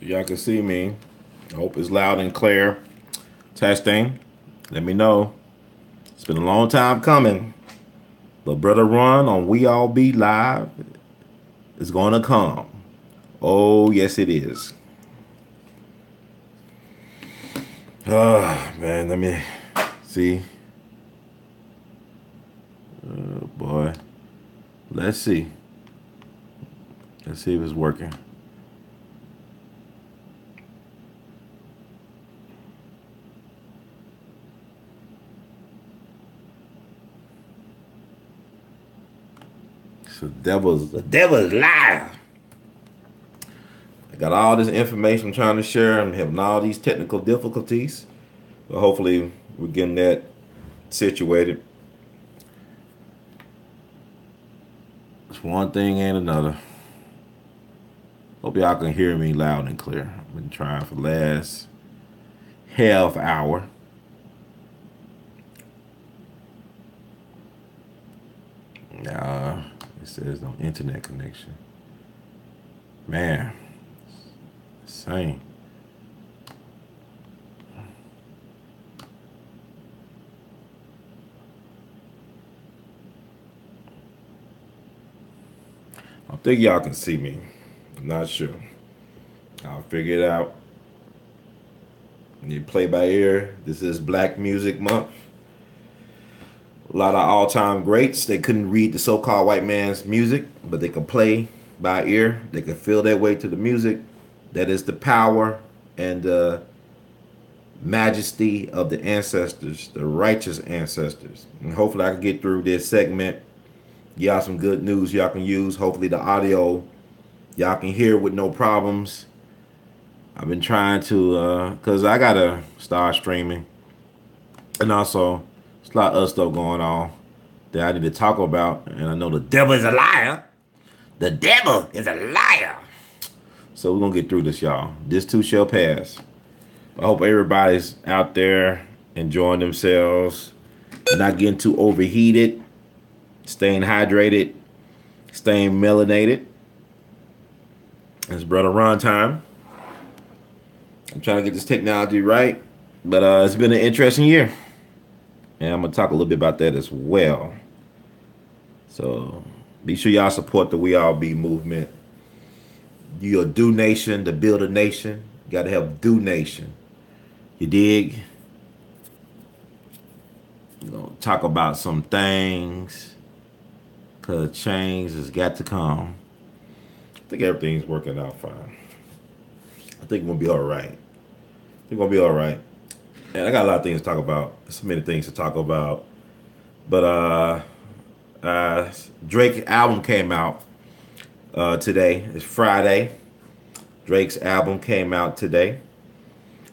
Y'all can see me. I hope it's loud and clear. Testing. Let me know. It's been a long time coming. The brother run on We All Be Live is going to come. Oh, yes, it is. Oh, man, let me see. Oh, boy. Let's see. Let's see if it's working. So the devil's liar. I got all this information I'm trying to share. I'm having all these technical difficulties. But hopefully we're getting that situated. It's one thing and another. Hope y'all can hear me loud and clear. I've been trying for the last half hour. It says no internet connection. Man, insane. I think y'all can see me. I'm not sure. I'll figure it out. You play by ear. This is Black Music Month. A lot of all-time greats. They couldn't read the so-called white man's music, but they could play by ear. They could feel their way to the music. That is the power and the majesty of the ancestors, the righteous ancestors. And hopefully I can get through this segment. Y'all some good news y'all can use. Hopefully the audio y'all can hear with no problems. I've been trying to, because I got to start streaming. And also, there's a lot of other stuff going on that I need to talk about. And I know the devil is a liar. The devil is a liar. So we're going to get through this, y'all. This too shall pass. I hope everybody's out there enjoying themselves, not getting too overheated, staying hydrated, staying melanated. It's brother Ron time. I'm trying to get this technology right, but it's been an interesting year. And I'm going to talk a little bit about that as well. So be sure y'all support the We All Be movement. You're a do nation to build a nation. You got to have do nation. You dig? You know, talk about some things, because change has got to come. I think everything's working out fine. I think we're going to be all right. I think we're going to be all right. And I got a lot of things to talk about. So many things to talk about. But Drake's album came out today. It's Friday. Drake's album came out today.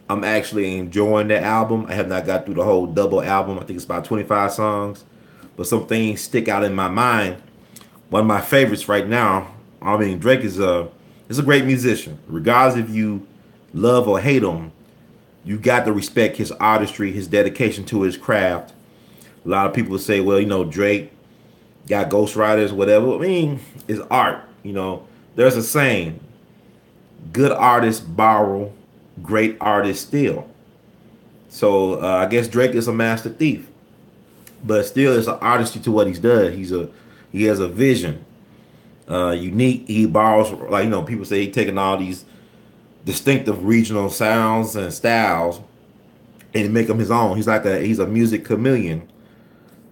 I'm actually enjoying the album. I have not got through the whole double album. I think it's about 25 songs. But some things stick out in my mind. One of my favorites right now, I mean, Drake is a great musician. Regardless if you love or hate him, you got to respect his artistry, his dedication to his craft. A lot of people say, well, you know, Drake got ghostwriters, whatever. I mean, it's art. You know, there's a saying, good artists borrow, great artists steal. So I guess Drake is a master thief. But still, it's an artistry to what he's done. He has a vision. Unique. He borrows, like, you know, people say he's taking all these distinctive regional sounds and styles and make them his own. He's a music chameleon,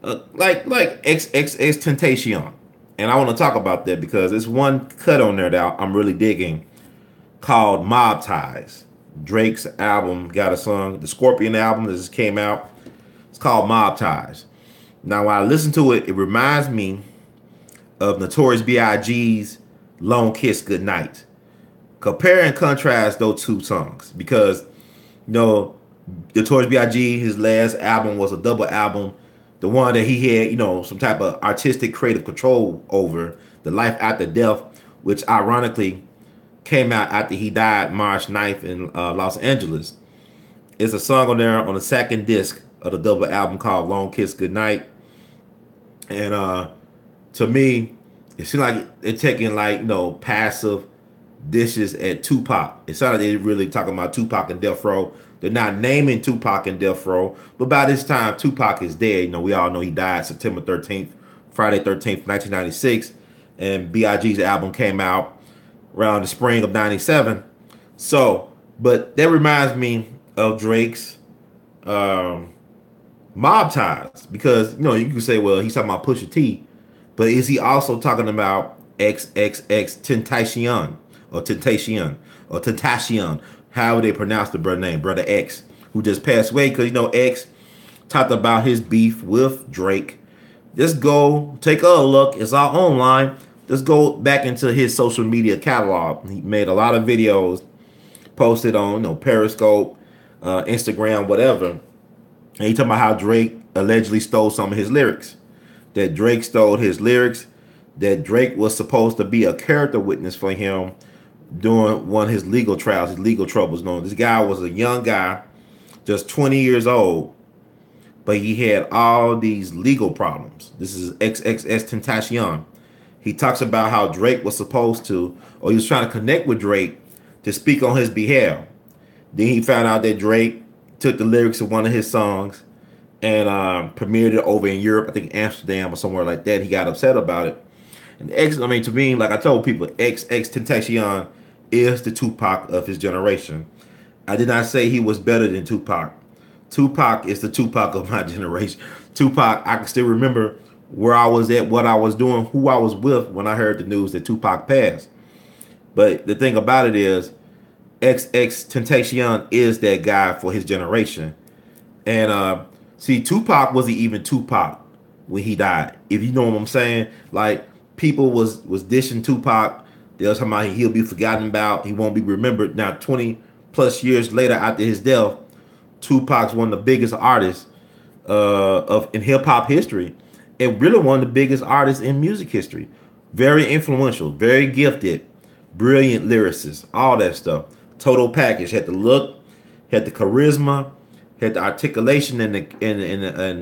like XXXtentacion. And I want to talk about that because there's one cut on there that I'm really digging called Mob Ties. Drake's album got a song, the Scorpion album that just came out. It's called Mob Ties. Now, when I listen to it, it reminds me of Notorious B.I.G.'s Long Kiss Goodnight. Compare and contrast those two songs because, you know, Notorious B.I.G., his last album was a double album. The one that he had, you know, some type of artistic creative control over, The Life After Death, which ironically came out after he died March 9th in Los Angeles. It's a song on there on the second disc of the double album called Long Kiss Goodnight. And to me, it seems like they're taking, like, you know, passive dishes at Tupac. It sounded like they're really talking about Tupac and Death Row. They're not naming Tupac and Death Row, but by this time, Tupac is dead. You know, we all know he died September 13th, Friday 13th, 1996, and B.I.G.'s album came out around the spring of 97. So, but that reminds me of Drake's mob ties, because, you know, you can say, well, he's talking about Pusha T, but is he also talking about XXXtentacion or Tentacion, however they pronounce the brother name, Brother X, who just passed away? Because, you know, X talked about his beef with Drake. Just go take a look. It's all online. Just go back into his social media catalog. He made a lot of videos posted on, you know, Periscope, Instagram, whatever. And he talking about how Drake allegedly stole some of his lyrics. That Drake stole his lyrics. That Drake was supposed to be a character witness for him during one of his legal trials, his legal troubles. No, this guy was a young guy, just 20 years old, but he had all these legal problems. This is XXXtentacion. He talks about how Drake was supposed to, or he was trying to connect with Drake to speak on his behalf. Then he found out that Drake took the lyrics of one of his songs and premiered it over in Europe, I think Amsterdam or somewhere like that. He got upset about it. And I mean, to me, like I told people, XXXtentacion is the Tupac of his generation. I did not say he was better than Tupac. Tupac is the Tupac of my generation. Tupac, I can still remember where I was at, what I was doing, who I was with when I heard the news that Tupac passed. But the thing about it is, XXXtentacion is that guy for his generation. And see, Tupac wasn't even Tupac when he died. If you know what I'm saying, like people was dishing Tupac. They was talking about he'll be forgotten about. He won't be remembered. Now, 20 plus years later after his death, Tupac's one of the biggest artists in hip hop history, and really one of the biggest artists in music history. Very influential, very gifted, brilliant lyricist, all that stuff. Total package. Had the look, had the charisma, had the articulation and the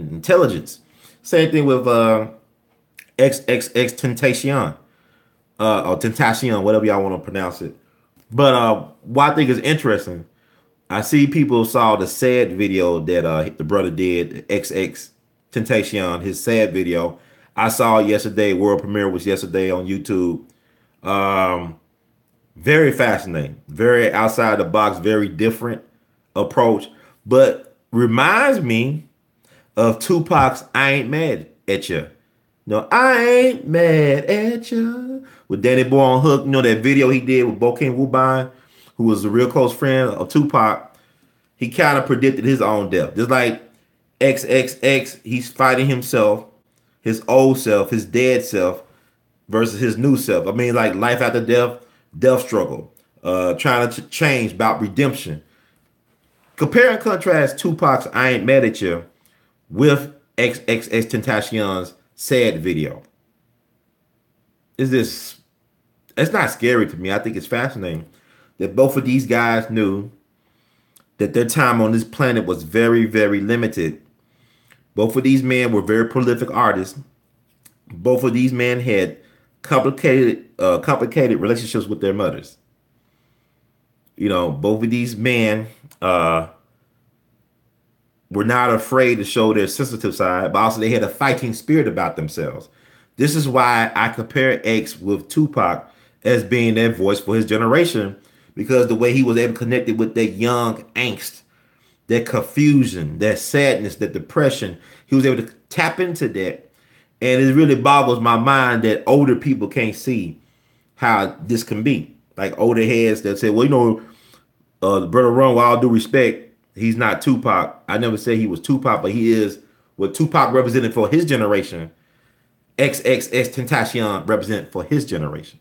intelligence. Same thing with XXXtentacion or Tentacion, whatever y'all want to pronounce it. But what I think is interesting, I see people saw the sad video that the brother did, XXXtentacion, his sad video. I saw it yesterday. World premiere was yesterday on YouTube. Very fascinating, very outside the box, very different approach, but reminds me of Tupac's "I Ain't Mad at Ya." No, I ain't mad at you. With Danny Boy on Hook, you know that video he did with Bokeem Woodbine, who was a real close friend of Tupac. He kind of predicted his own death. Just like XXX, he's fighting himself, his old self, his dead self, versus his new self. I mean, like life after death, death struggle, trying to change, about redemption. Compare and contrast Tupac's "I Ain't Mad at You" with XXXtentacion's sad video. It's not scary to me. I think it's fascinating that both of these guys knew that their time on this planet was very, very limited. Both of these men were very prolific artists. Both of these men had complicated relationships with their mothers. You know, both of these men were not afraid to show their sensitive side, but also they had a fighting spirit about themselves. This is why I compare X with Tupac as being that voice for his generation, because the way he was able to connect it with that young angst, that confusion, that sadness, that depression, he was able to tap into that. And it really boggles my mind that older people can't see how this can be. Like older heads that say, well, you know, Brother Ron, with all due respect, he's not Tupac. I never said he was Tupac, but he is what Tupac represented for his generation. XXXtentacion represent for his generation.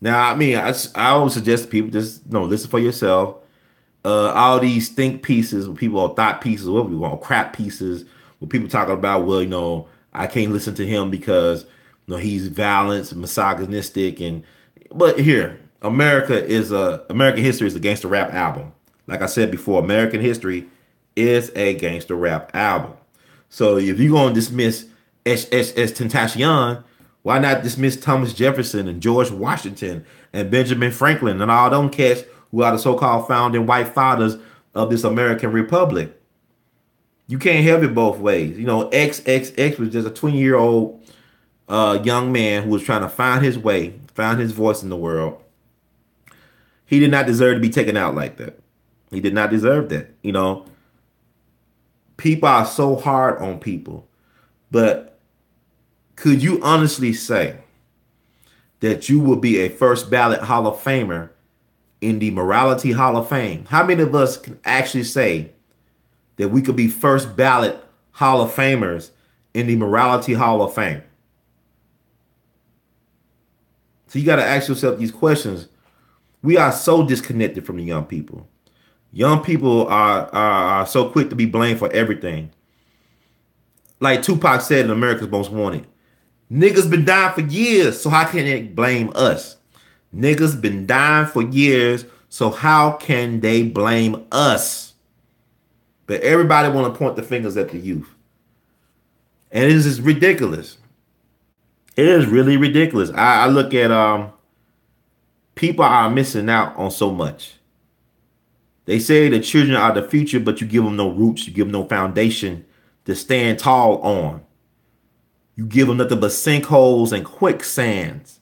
Now, I mean, I always suggest to people just, you know, listen for yourself. All these think pieces, people are thought pieces, what we want, crap pieces, where people talking about, well, you know, I can't listen to him because, you know, he's violent, misogynistic, but here, American History is a gangster rap album. Like I said before, American History is a gangster rap album. So if you're gonna dismiss XXXtentacion, Why not dismiss Thomas Jefferson and George Washington and Benjamin Franklin and all them cats who are the so-called founding white fathers of this American Republic? You can't have it both ways. You know, XXX was just a 20-year-old young man who was trying to find his way, find his voice in the world. He did not deserve to be taken out like that. He did not deserve that. You know, people are so hard on people. But could you honestly say that you will be a first ballot Hall of Famer in the Morality Hall of Fame? How many of us can actually say that we could be first ballot Hall of Famers in the Morality Hall of Fame? So you got to ask yourself these questions. We are so disconnected from the young people. Young people are so quick to be blamed for everything. Like Tupac said in America's Most Wanted, niggas been dying for years, so how can they blame us? Niggas been dying for years, so how can they blame us? But everybody want to point the fingers at the youth. And it is ridiculous. It is really ridiculous. I look at people are missing out on so much. They say the children are the future, but you give them no roots, you give them no foundation to stand tall on. You give them nothing but sinkholes and quicksands.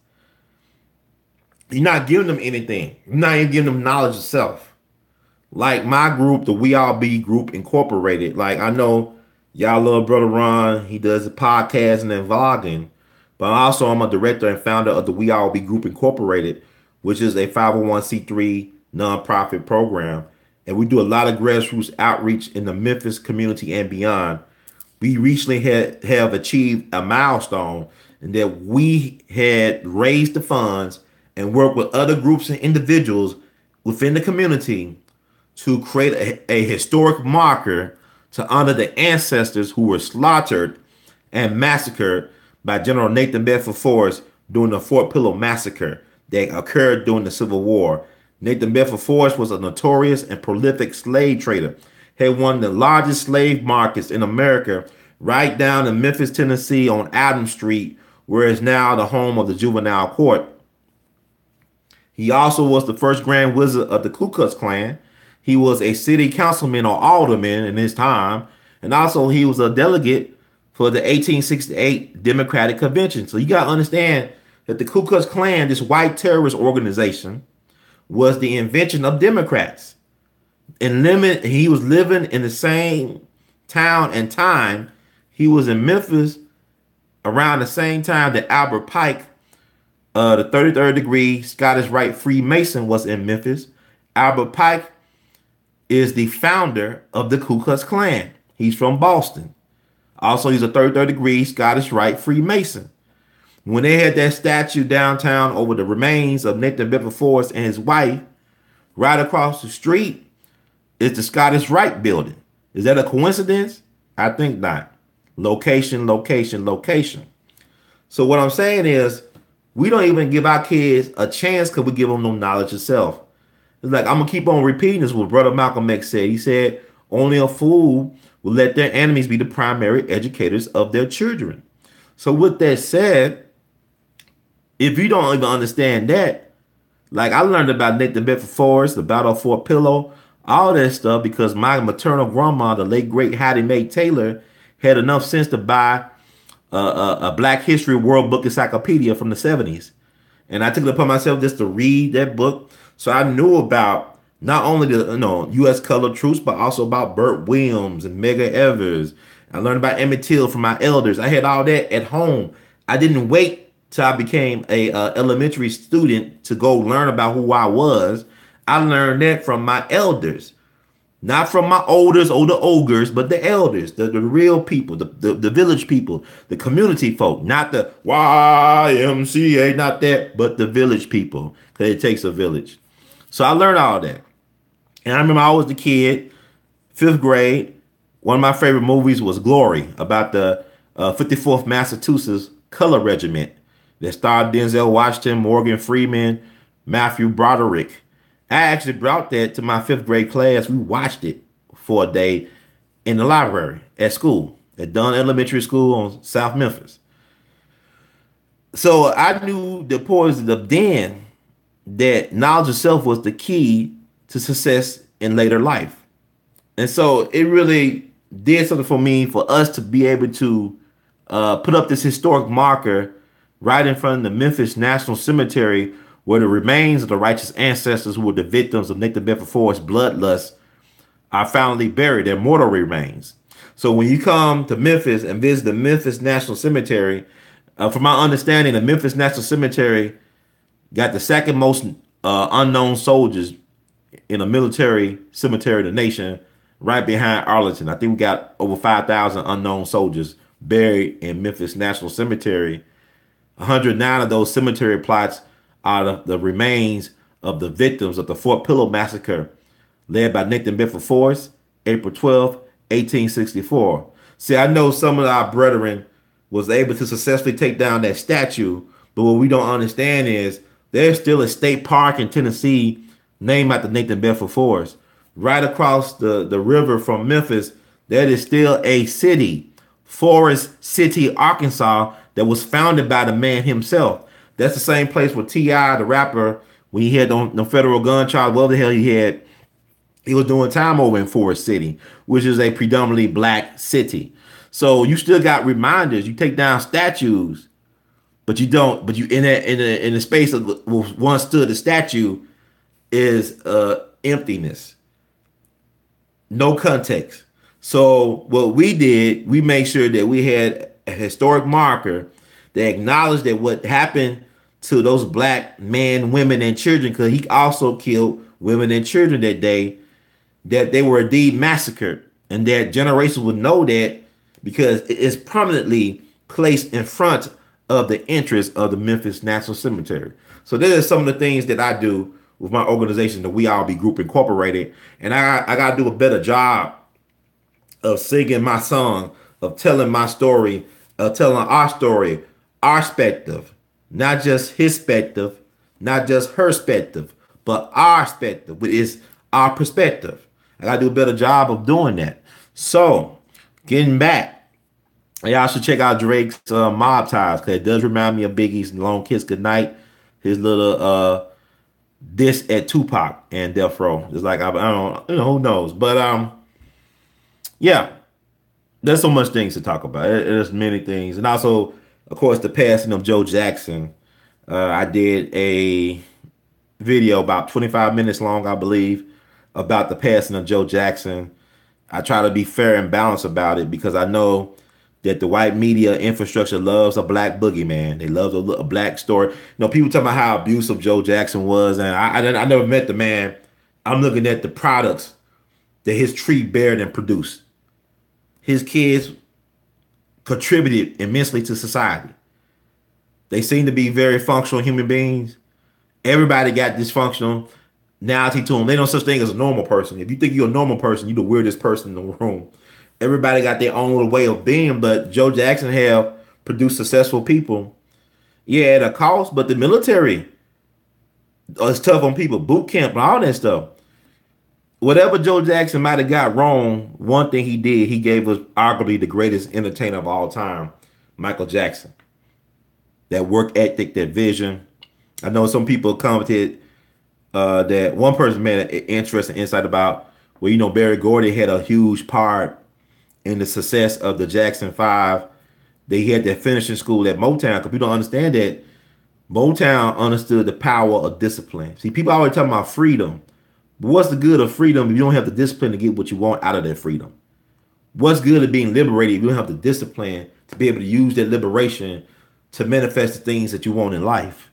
You're not giving them anything. You're not even giving them knowledge of self. Like my group, the We All Be Group Incorporated. Like I know y'all love Brother Ron. He does the podcasting and vlogging. But also I'm a director and founder of the We All Be Group Incorporated, which is a 501c3 nonprofit program. And we do a lot of grassroots outreach in the Memphis community and beyond. We recently have achieved a milestone in that we had raised the funds and worked with other groups and individuals within the community to create a historic marker to honor the ancestors who were slaughtered and massacred by General Nathan Bedford Forrest during the Fort Pillow massacre that occurred during the Civil War. Nathan Bedford Forrest was a notorious and prolific slave trader, had one of the largest slave markets in America right down in Memphis, Tennessee on Adams Street, where is now the home of the juvenile court. He also was the first Grand Wizard of the Ku Klux Klan. He was a city councilman or alderman in his time. And also he was a delegate for the 1868 Democratic Convention. So you got to understand that the Ku Klux Klan, this white terrorist organization, was the invention of Democrats. And he was living in the same town and time. He was in Memphis around the same time that Albert Pike, the 33rd degree Scottish Rite Freemason, was in Memphis. Albert Pike is the founder of the Ku Klux Klan. He's from Boston. Also, he's a 33rd degree Scottish Rite Freemason. When they had that statue downtown over the remains of Nathan Bedford Forrest and his wife, right across the street is the Scottish Rite building. Is that a coincidence? I think not. Location, location, location. So what I'm saying is we don't even give our kids a chance because we give them no knowledge of self. It's like, I'm going to keep on repeating this, what Brother Malcolm X said. He said, only a fool will let their enemies be the primary educators of their children. So with that said, if you don't even understand that, like I learned about Nathan Bedford Forrest, the Battle of Fort Pillow, all that stuff because my maternal grandma, the late great Hattie Mae Taylor, had enough sense to buy a Black History World Book Encyclopedia from the 70s. And I took it upon myself just to read that book. So I knew about not only the U.S. colored troops, but also about Burt Williams and Medgar Evers. I learned about Emmett Till from my elders. I had all that at home. I didn't wait till I became a elementary student to go learn about who I was. I learned that from my elders, not from my older ogres, but the elders, the real people, the village people, the community folk, not the YMCA, not that, but the village people, because it takes a village. So I learned all that. And I remember I was the kid, 5th grade. One of my favorite movies was Glory, about the 54th Massachusetts Color Regiment that starred Denzel Washington, Morgan Freeman, Matthew Broderick. I actually brought that to my 5th grade class. We watched it for a day in the library at school, at Dunn Elementary School on South Memphis. So I knew the importance of then that knowledge of self was the key to success in later life. And so it really did something for me for us to be able to put up this historic marker right in front of the Memphis National Cemetery where the remains of the righteous ancestors who were the victims of Nathan Bedford Forrest's bloodlust are finally buried, their mortal remains. So when you come to Memphis and visit the Memphis National Cemetery, from my understanding, the Memphis National Cemetery got the second most unknown soldiers in a military cemetery in the nation, right behind Arlington. I think we got over 5,000 unknown soldiers buried in Memphis National Cemetery. 109 of those cemetery plots are the remains of the victims of the Fort Pillow massacre led by Nathan Bedford Forrest, April 12th, 1864. See, I know some of our brethren was able to successfully take down that statue, but what we don't understand is there's still a state park in Tennessee named after Nathan Bedford Forrest. Right across the river from Memphis, there is still a city, Forest City, Arkansas, that was founded by the man himself. That's the same place where T.I., the rapper, when he had on the federal gun charge, well, the hell he was doing time over in Forest City, which is a predominantly black city. So you still got reminders. You take down statues, but you don't. But you in the space of what once stood the statue is emptiness, no context. So what we did, we made sure that we had a historic marker that acknowledged that what happened to those black men, women, and children, because he also killed women and children that day, that they were indeed massacred, and that generations would know that because it is prominently placed in front of the entrance of the Memphis National Cemetery. So these are some of the things that I do with my organization, the We All Be Group Incorporated, and I got to do a better job of singing my song, of telling my story, of telling our story, our perspective, not just his perspective, not just her perspective, but our perspective, which is our perspective. I got to do a better job of doing that. So, getting back, y'all should check out Drake's Mob Ties, because it does remind me of Biggie's Long Kiss Goodnight, his little diss at Tupac and Death Row. It's like, I don't, who knows? But yeah, there's so much things to talk about. There's many things. And also, of course, the passing of Joe Jackson. I did a video about 25 minutes long, I believe, about the passing of Joe Jackson. I try to be fair and balanced about it because I know that the white media infrastructure loves a black boogeyman. They love a black story. People talk about how abusive Joe Jackson was, and I never met the man. I'm looking at the products that his tree bared and produced. His kids contributed immensely to society. They seem to be very functional human beings. Everybody got dysfunctional reality to them. They don't such thing as a normal person. If you think you're a normal person, you're the weirdest person in the room. Everybody got their own little way of being, but Joe Jackson have produced successful people. Yeah, at a cost, but the military is tough on people. Boot camp and all that stuff. Whatever Joe Jackson might have got wrong, one thing he did, he gave us arguably the greatest entertainer of all time, Michael Jackson. That work ethic, that vision. I know some people commented that one person made an interesting insight about where, Berry Gordy had a huge part in the success of the Jackson 5. They had that finishing school at Motown, because people don't understand that Motown understood the power of discipline. See, people always talking about freedom. But what's the good of freedom if you don't have the discipline to get what you want out of that freedom? What's good of being liberated if you don't have the discipline to be able to use that liberation to manifest the things that you want in life?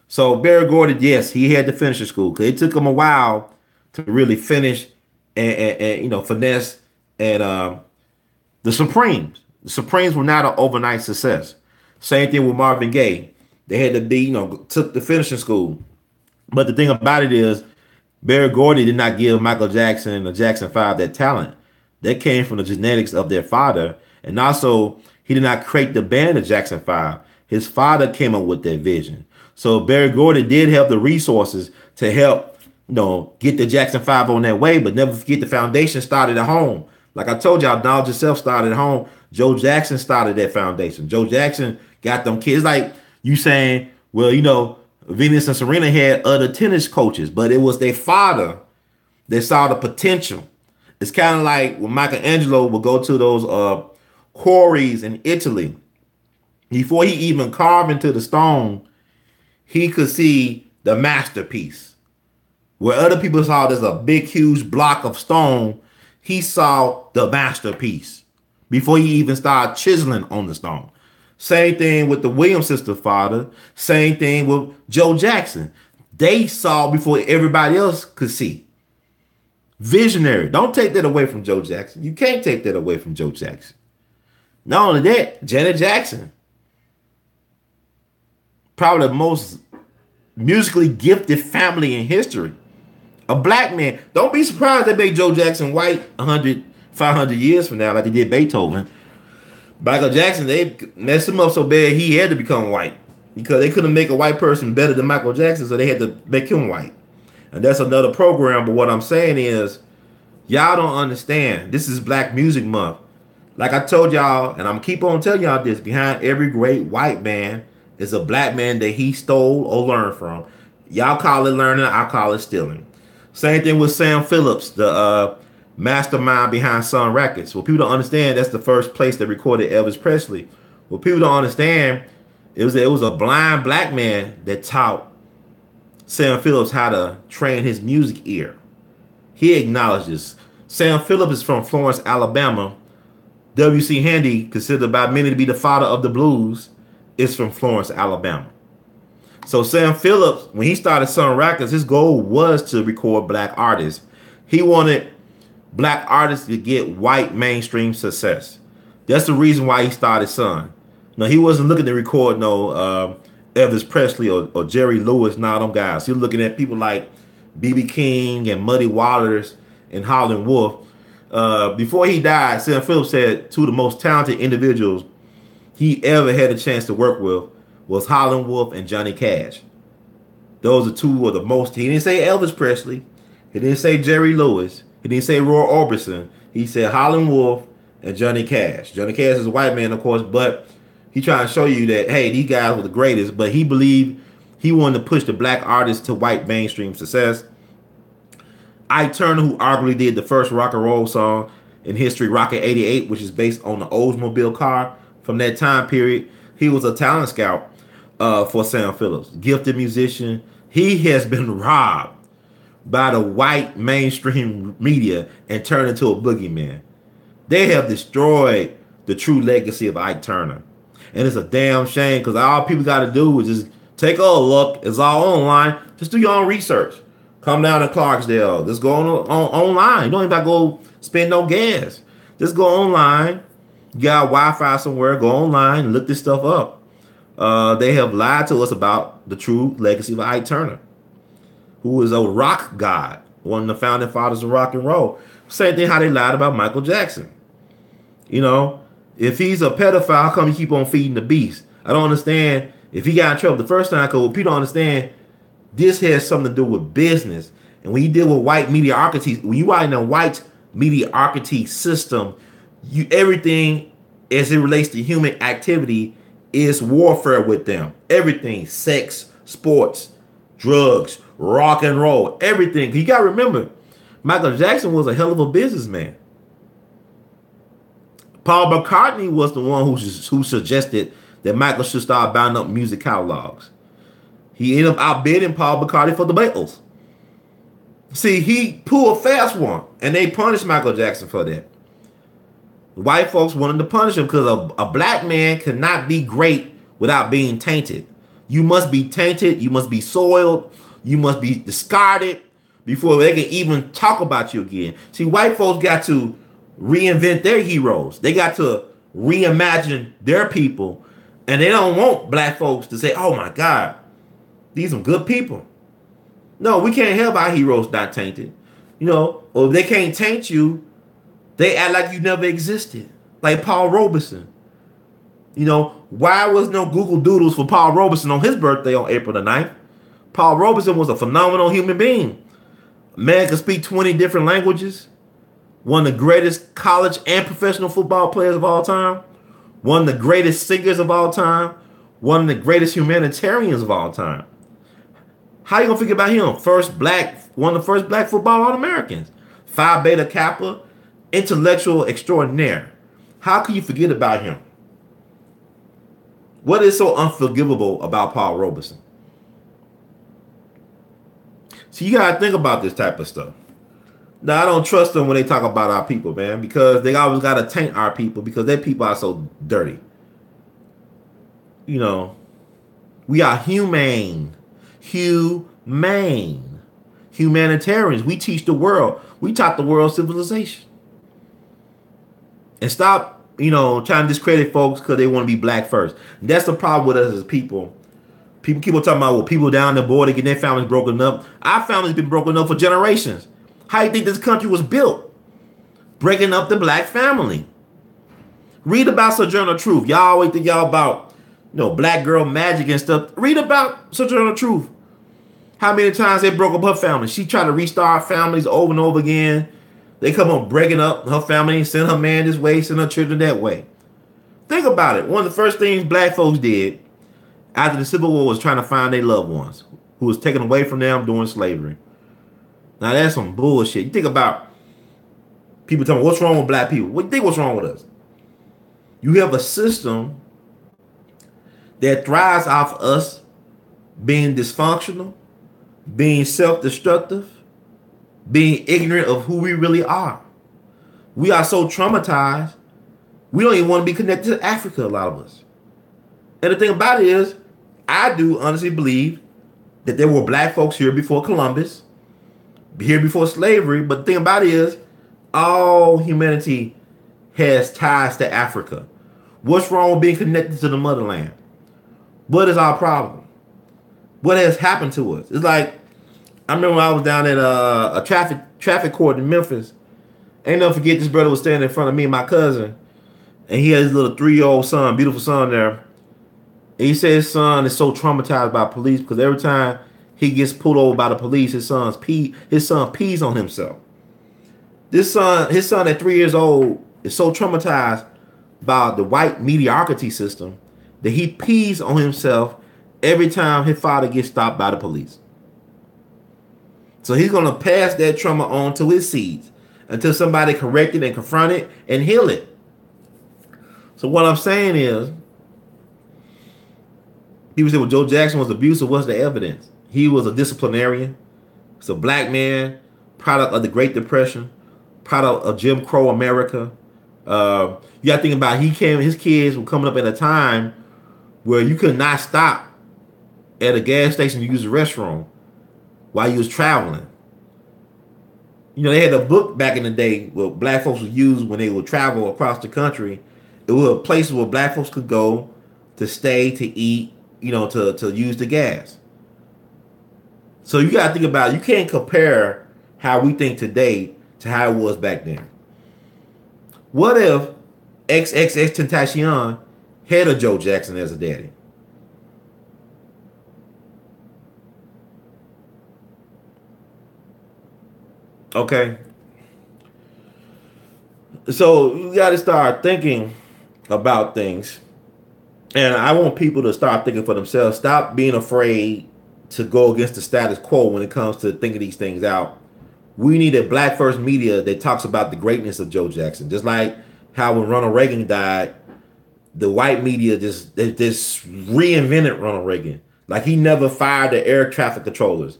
So Berry Gordy, yes, he had to finish the school, because it took him a while to really finish and finesse. And the Supremes. The Supremes were not an overnight success. Same thing with Marvin Gaye. They had to be, took the finishing school. But the thing about it is, Berry Gordy did not give Michael Jackson and the Jackson 5 that talent. That came from the genetics of their father. And also, he did not create the band of Jackson 5. His father came up with that vision. So Berry Gordy did have the resources to help, get the Jackson 5 on that way, but never forget the foundation started at home. Like I told y'all, knowledge itself started at home. Joe Jackson started that foundation. Joe Jackson got them kids. Like You saying, well, Venus and Serena had other tennis coaches, but it was their father that saw the potential. It's kind of like when Michelangelo would go to those quarries in Italy. Before he even carved into the stone, he could see the masterpiece. Where other people saw there's a big, huge block of stone, he saw the masterpiece before he even started chiseling on the stone. Same thing with the Williams sister father. Same thing with Joe Jackson. They saw before everybody else could see. Visionary. Don't take that away from Joe Jackson. You can't take that away from Joe Jackson. Not only that, Janet Jackson. Probably the most musically gifted family in history. A black man. Don't be surprised they made Joe Jackson white 100, 500 years from now like they did Beethoven. Michael Jackson, they messed him up so bad he had to become white because they couldn't make a white person better than Michael Jackson, so they had to make him white. And that's another program, but what I'm saying is y'all don't understand. This is Black Music Month. Like I told y'all, and I'm keep on telling y'all this, behind every great white man is a black man that he stole or learned from. Y'all call it learning, I call it stealing. Same thing with Sam Phillips, the mastermind behind Sun Records. What people don't understand, that's the first place that recorded Elvis Presley. What people don't understand, it was a blind black man that taught Sam Phillips how to train his music ear. He acknowledges. Sam Phillips is from Florence, Alabama. W.C. Handy, considered by many to be the father of the blues, is from Florence, Alabama. So Sam Phillips, when he started Sun Records, his goal was to record black artists. He wanted black artists to get white mainstream success. That's the reason why he started Sun. Now, he wasn't looking to record no Elvis Presley or Jerry Lewis, them guys. He was looking at people like B.B. King and Muddy Waters and Howlin' Wolf. Before he died, Sam Phillips said two of the most talented individuals he ever had a chance to work with was Howlin' Wolf and Johnny Cash. Those are two of the most. He didn't say Elvis Presley. He didn't say Jerry Lewis. He didn't say Roy Orbison. He said Howlin' Wolf and Johnny Cash. Johnny Cash is a white man, of course, but he trying to show you that, hey, these guys were the greatest, but he believed he wanted to push the black artists to white mainstream success. Ike Turner, who arguably did the first rock and roll song in history, Rocket 88, which is based on the Oldsmobile car from that time period, he was a talent scout for Sam Phillips. Gifted musician. He has been robbed by the white mainstream media and turned into a boogeyman. They have destroyed the true legacy of Ike Turner. And it's a damn shame because all people got to do is just take a look. It's all online. Just do your own research. Come down to Clarksdale. Just go on online. You don't even have to go spend no gas. Just go online. You got Wi-Fi somewhere. Go online and look this stuff up. They have lied to us about the true legacy of Ike Turner, who is a rock god, one of the founding fathers of rock and roll. Same thing how they lied about Michael Jackson. If he's a pedophile, how come you keep on feeding the beast? I don't understand. If he got in trouble the first time, because people don't understand, this has something to do with business. And when you deal with white mediocrity, when you are in a white mediocrity system, everything as it relates to human activity is warfare with them. Everything, sex, sports, drugs, rock and roll, everything. You got to remember, Michael Jackson was a hell of a businessman. Paul McCartney was the one who suggested that Michael should start buying up music catalogs. He ended up outbidding Paul McCartney for the Beatles. See, he pulled a fast one, and they punished Michael Jackson for that. White folks wanted to punish him because a black man cannot be great without being tainted. You must be tainted. You must be soiled. You must be discarded before they can even talk about you again. See, white folks got to reinvent their heroes. They got to reimagine their people. And they don't want black folks to say, oh my God, these are good people. No, we can't have our heroes not tainted. Or if they can't taint you, they act like you never existed. Like Paul Robeson. Why was no Google Doodles for Paul Robeson on his birthday on April the 9th? Paul Robeson was a phenomenal human being. A man could speak 20 different languages. One of the greatest college and professional football players of all time. One of the greatest singers of all time. one of the greatest humanitarians of all time. How you gonna forget about him? One of the first black football All-Americans. Phi Beta Kappa, intellectual extraordinaire. How can you forget about him? What is so unforgivable about Paul Robeson? So you gotta think about this type of stuff. Now I don't trust them when they talk about our people, man, because they always gotta taint our people because their people are so dirty. You know, we are humane, humanitarians. We teach the world. We taught the world civilization. And stop, trying to discredit folks because they want to be black first. And that's the problem with us as people. People keep on talking about, well, people down the border get their families broken up. Our family's been broken up for generations. How do you think this country was built? Breaking up the black family. Read about Sojourner Truth. Y'all always think y'all about, black girl magic and stuff. Read about Sojourner Truth. How many times they broke up her family? She tried to restart families over and over again. They come on breaking up her family, send her man this way, send her children that way. Think about it. One of the first things black folks did after the Civil War was trying to find their loved ones who was taken away from them during slavery. Now that's some bullshit. You think about people telling me, what's wrong with black people? What do you think what's wrong with us? You have a system that thrives off us being dysfunctional, being self-destructive, being ignorant of who we really are. We are so traumatized, we don't even want to be connected to Africa, a lot of us. And the thing about it is, I do honestly believe that there were black folks here before Columbus, here before slavery, but the thing about it is, all humanity has ties to Africa. What's wrong with being connected to the motherland? What is our problem? What has happened to us? It's like, I remember when I was down at a traffic court in Memphis. Ain't never forget, this brother was standing in front of me and my cousin, and he had his little 3-year-old son, beautiful son there. And he said his son is so traumatized by police because every time he gets pulled over by the police, his son pees on himself. His son at 3 years old is so traumatized by the white mediocrity system that he pees on himself every time his father gets stopped by the police. So he's going to pass that trauma on to his seeds until somebody correct it and confront it and heal it. So what I'm saying is, people say, well, Joe Jackson was abusive. What's the evidence? He was a disciplinarian. He's a black man, product of the Great Depression, product of Jim Crow America. You got to think about, his kids were coming up at a time where you could not stop at a gas station to use the restroom while you was traveling. They had a book back in the day where black folks would use when they would travel across the country. It was places where black folks could go to stay, to eat, to use the gas. So you got to think about it. You can't compare how we think today to how it was back then. What if XXXtentacion had a Joe Jackson as a daddy? Okay. So you got to start thinking about things. And I want people to start thinking for themselves. Stop being afraid to go against the status quo when it comes to thinking these things out. We need a black first media that talks about the greatness of Joe Jackson. Just like how when Ronald Reagan died, the white media just reinvented Ronald Reagan. Like he never fired the air traffic controllers.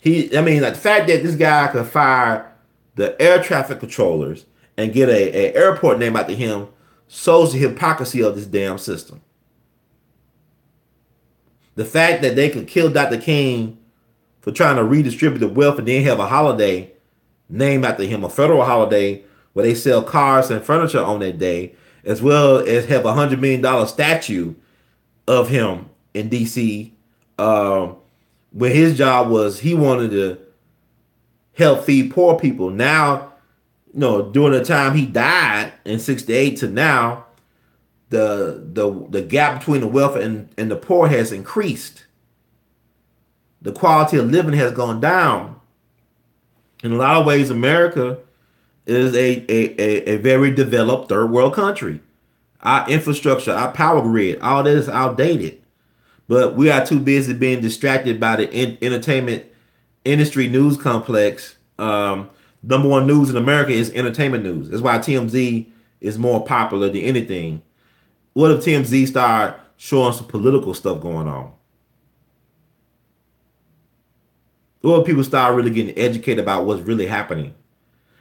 The fact that this guy could fire the air traffic controllers and get a airport name after him shows the hypocrisy of this damn system. The fact that they could kill Dr. King for trying to redistribute the wealth and then have a holiday named after him, a federal holiday where they sell cars and furniture on that day, as well as have $100 million statue of him in D.C., where his job was he wanted to help feed poor people. Now, during the time he died in 1968 to now, the gap between the wealth and the poor has increased. The quality of living has gone down. In a lot of ways, America is a very developed third world country. Our infrastructure, our power grid, all that is outdated. But we are too busy being distracted by the entertainment industry news complex. Number one news in America is entertainment news. That's why TMZ is more popular than anything. What if TMZ start showing some political stuff going on? What if people start really getting educated about what's really happening?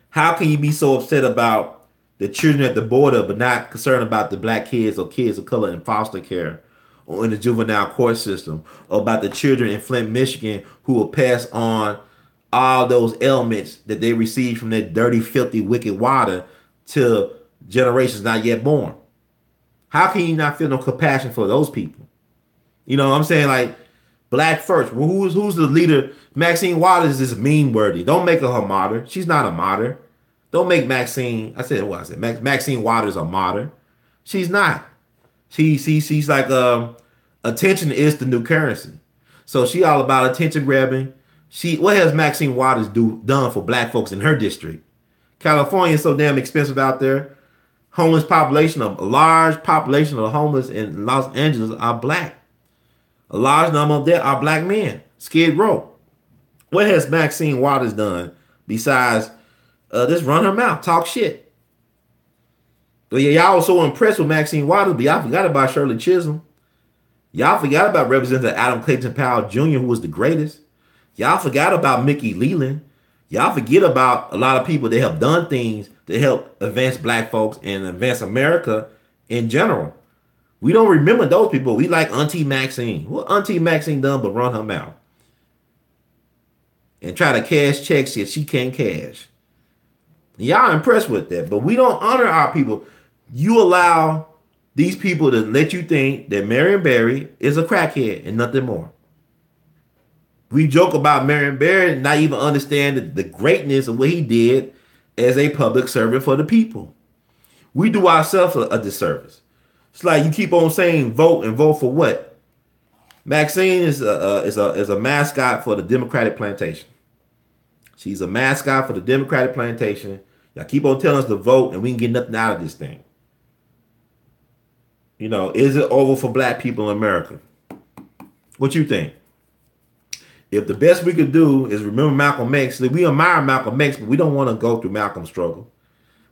How can you be so upset about the children at the border, but not concerned about the black kids or kids of color in foster care or in the juvenile court system, or about the children in Flint, Michigan, who will pass on all those ailments that they receive from that dirty, filthy, wicked water to generations not yet born? How can you not feel no compassion for those people? You know what I'm saying? Like, black first. Well, who's the leader? Maxine Waters is meme worthy. Don't make her a martyr. She's not a martyr. Don't make Maxine. I said what I said. Maxine Waters a martyr. She's not. She's like attention is the new currency. So she all about attention grabbing. What has Maxine Waters done for black folks in her district? California is so damn expensive out there. Homeless population, a large population of homeless in Los Angeles are black. A large number of them are black men. Skid Row. What has Maxine Waters done besides just run her mouth, talk shit? But yeah, y'all was so impressed with Maxine Waters, but y'all forgot about Shirley Chisholm. Y'all forgot about Representative Adam Clayton Powell Jr., who was the greatest. Y'all forgot about Mickey Leland. Y'all forget about a lot of people that have done things to help advance black folks and advance America in general. We don't remember those people. We like Auntie Maxine. What Auntie Maxine done but run her mouth and try to cash checks that she can't cash? Y'all impressed with that, but we don't honor our people. You allow these people to let you think that Marion Barry is a crackhead and nothing more. We joke about Marion Barry and not even understand the greatness of what he did as a public servant for the people. We do ourselves a disservice. It's like you keep on saying vote and vote for what? Maxine is a mascot for the Democratic plantation. She's a mascot for the Democratic plantation. Y'all keep on telling us to vote and we can get nothing out of this thing. You know, is it over for black people in America? What you think? If the best we could do is remember Malcolm X, we admire Malcolm X, but we don't want to go through Malcolm's struggle.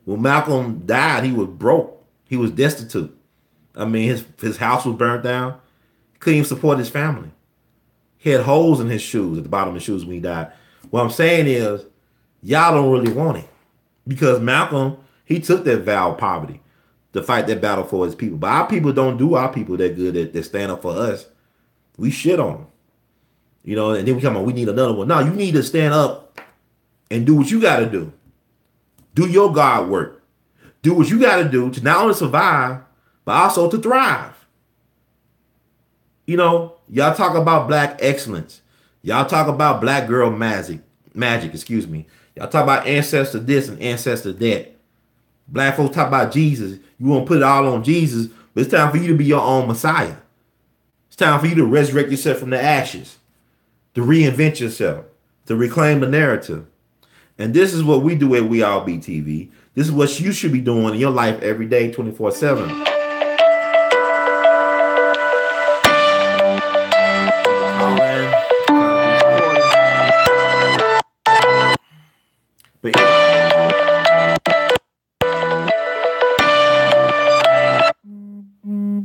When Malcolm died, he was broke. He was destitute. I mean, his house was burnt down. He couldn't even support his family. He had holes in his shoes, at the bottom of his shoes when he died. What I'm saying is, y'all don't really want it. Because Malcolm, he took that vow of poverty to fight that battle for his people. But our people don't do our people that good that stand up for us. We shit on them. You know, and then we come on, we need another one. No, you need to stand up and do what you got to do. Do your God work. Do what you got to do to not only survive, but also to thrive. You know, y'all talk about black excellence. Y'all talk about black girl magic, excuse me. Y'all talk about ancestor this and ancestor that. Black folks talk about Jesus. You want to put it all on Jesus, but it's time for you to be your own Messiah. It's time for you to resurrect yourself from the ashes, to reinvent yourself, to reclaim the narrative. And this is what we do at We All Be TV. This is what you should be doing in your life every day, 24/7.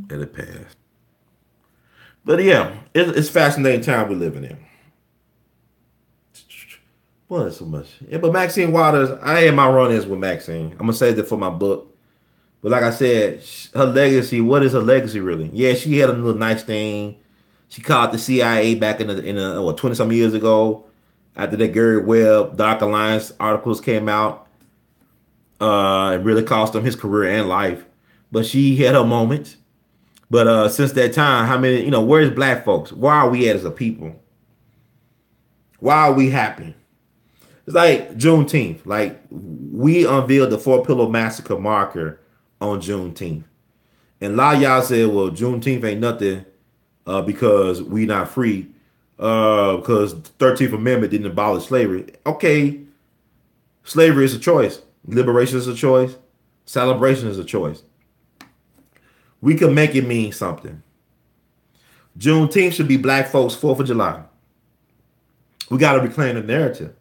But it passed. But yeah, it's fascinating time we're living in. What so much? Yeah, but Maxine Waters, I had my run-ins with Maxine. I'm gonna say that for my book. But like I said, her legacy, what is her legacy really? Yeah, she had a little nice thing. She called the CIA back in the what 20 some years ago after that Gary Webb Dark Alliance articles came out. It really cost him his career and life. But she had her moments. But since that time, how many, you know, where's black folks? Where are we at as a people? Why are we happy? It's like Juneteenth. Like, we unveiled the Four Pillow Massacre marker on Juneteenth. And a lot of y'all said, well, Juneteenth ain't nothing because we not free. Because the 13th Amendment didn't abolish slavery. Okay, slavery is a choice. Liberation is a choice. Celebration is a choice. We can make it mean something. Juneteenth should be black folks' 4th of July. We got to reclaim the narrative.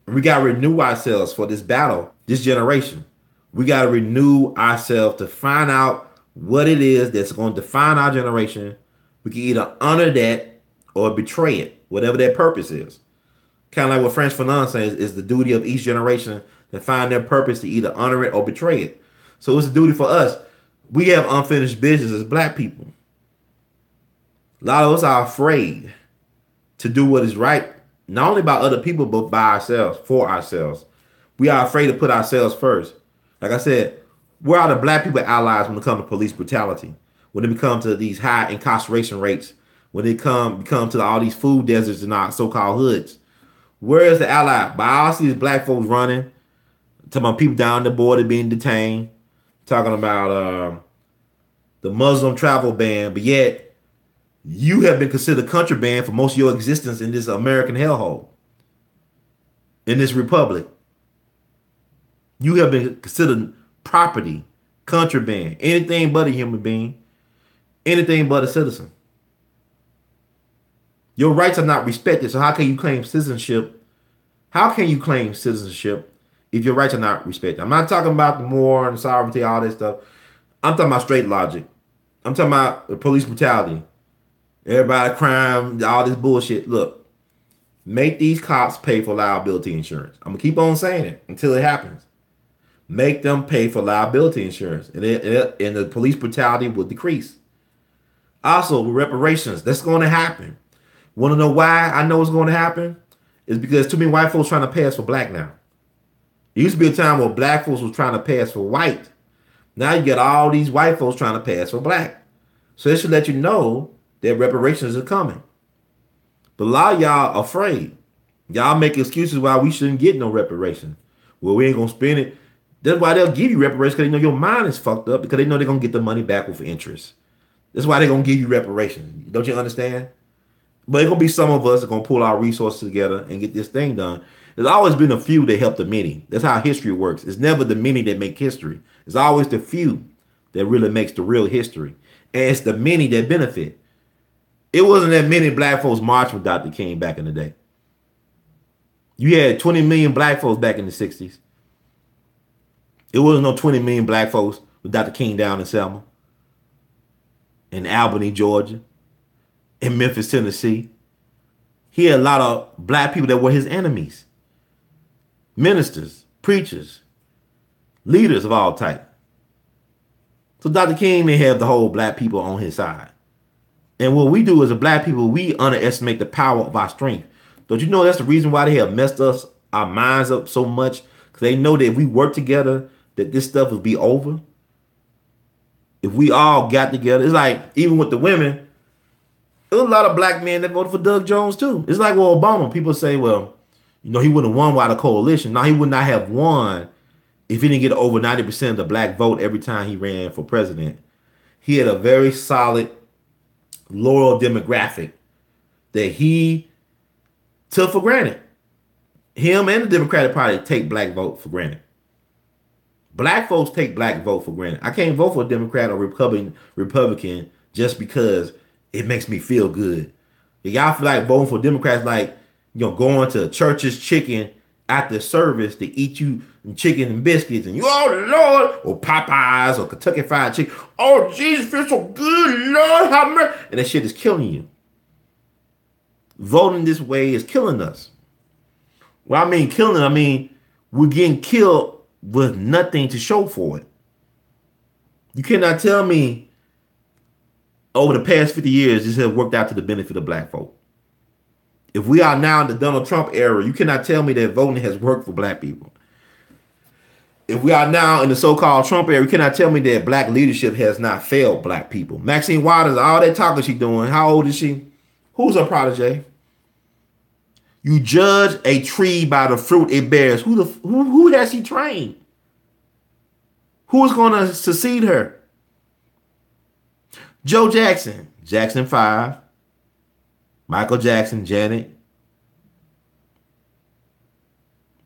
We got to renew ourselves for this battle, this generation. We got to renew ourselves to find out what it is that's going to define our generation. We can either honor that or betray it, whatever that purpose is. Kind of like what French Fanon says is the duty of each generation to find their purpose to either honor it or betray it. So it's a duty for us. We have unfinished business as black people. A lot of us are afraid to do what is right, not only by other people, but by ourselves, for ourselves. We are afraid to put ourselves first. Like I said, where are the black people allies when it comes to police brutality? When it comes to these high incarceration rates? When it come to all these food deserts in our so-called hoods? Where is the ally? But I see these black folks running, talking about people down the border being detained, talking about the Muslim travel ban, but yet you have been considered contraband for most of your existence in this American hellhole, in this republic. You have been considered property, contraband, anything but a human being, anything but a citizen. Your rights are not respected, so how can you claim citizenship? How can you claim citizenship if your rights are not respected? I'm not talking about the war and sovereignty, all this stuff. I'm talking about straight logic. I'm talking about the police brutality. Everybody crime, all this bullshit. Look, make these cops pay for liability insurance. I'm going to keep on saying it until it happens. Make them pay for liability insurance, and the police brutality will decrease. Also, reparations, that's going to happen. Want to know why I know it's going to happen? It's because too many white folks trying to pay us for black now. It used to be a time where black folks was trying to pay us for white. Now you get all these white folks trying to pay us for black. So it should let you know that reparations are coming. But a lot of y'all are afraid. Y'all make excuses why we shouldn't get no reparations. Well, we ain't going to spend it. That's why they'll give you reparations, because they know your mind is fucked up, because they know they're going to get the money back with interest. That's why they're going to give you reparations. Don't you understand? But it's going to be some of us that are going to pull our resources together and get this thing done. There's always been a few that help the many. That's how history works. It's never the many that make history. It's always the few that really makes the real history. And it's the many that benefit. It wasn't that many black folks marched with Dr. King back in the day. You had 20 million black folks back in the 60s. It wasn't no 20 million black folks with Dr. King down in Selma, in Albany, Georgia, in Memphis, Tennessee. He had a lot of black people that were his enemies. Ministers, preachers, leaders of all type. So Dr. King may have the whole black people on his side. And what we do as a black people, we underestimate the power of our strength. Don't you know that's the reason why they have messed our minds up so much? Because they know that if we work together, that this stuff will be over. If we all got together, it's like, even with the women, there was a lot of black men that voted for Doug Jones too. It's like, well, Obama, people say, well, you know, he wouldn't have won without a coalition. No, he would not have won if he didn't get over 90% of the black vote every time he ran for president. He had a very solid, loyal demographic that he took for granted. Him and the Democratic Party take black vote for granted. Black folks take black vote for granted. I can't vote for a Democrat or Republican just because it makes me feel good. If y'all feel like voting for Democrats, like, you know, going to Church's Chicken after service to eat you chicken and biscuits, and you, oh Lord, or Popeyes or Kentucky Fried Chicken. Oh Jesus, feels so good, Lord, have mercy. And that shit is killing you. Voting this way is killing us. Well, I mean killing, I mean we're getting killed with nothing to show for it. You cannot tell me over the past 50 years this has worked out to the benefit of black folk. If we are now in the Donald Trump era, you cannot tell me that voting has worked for black people. If we are now in the so-called Trump era, you cannot tell me that black leadership has not failed black people. MaxINe Waters, all that talking she doing, how old is she? Who's her protege? You judge a tree by the fruit it bears. Who has she trained? Who is going to succeed her? Joe Jackson, Jackson 5, Michael Jackson, Janet.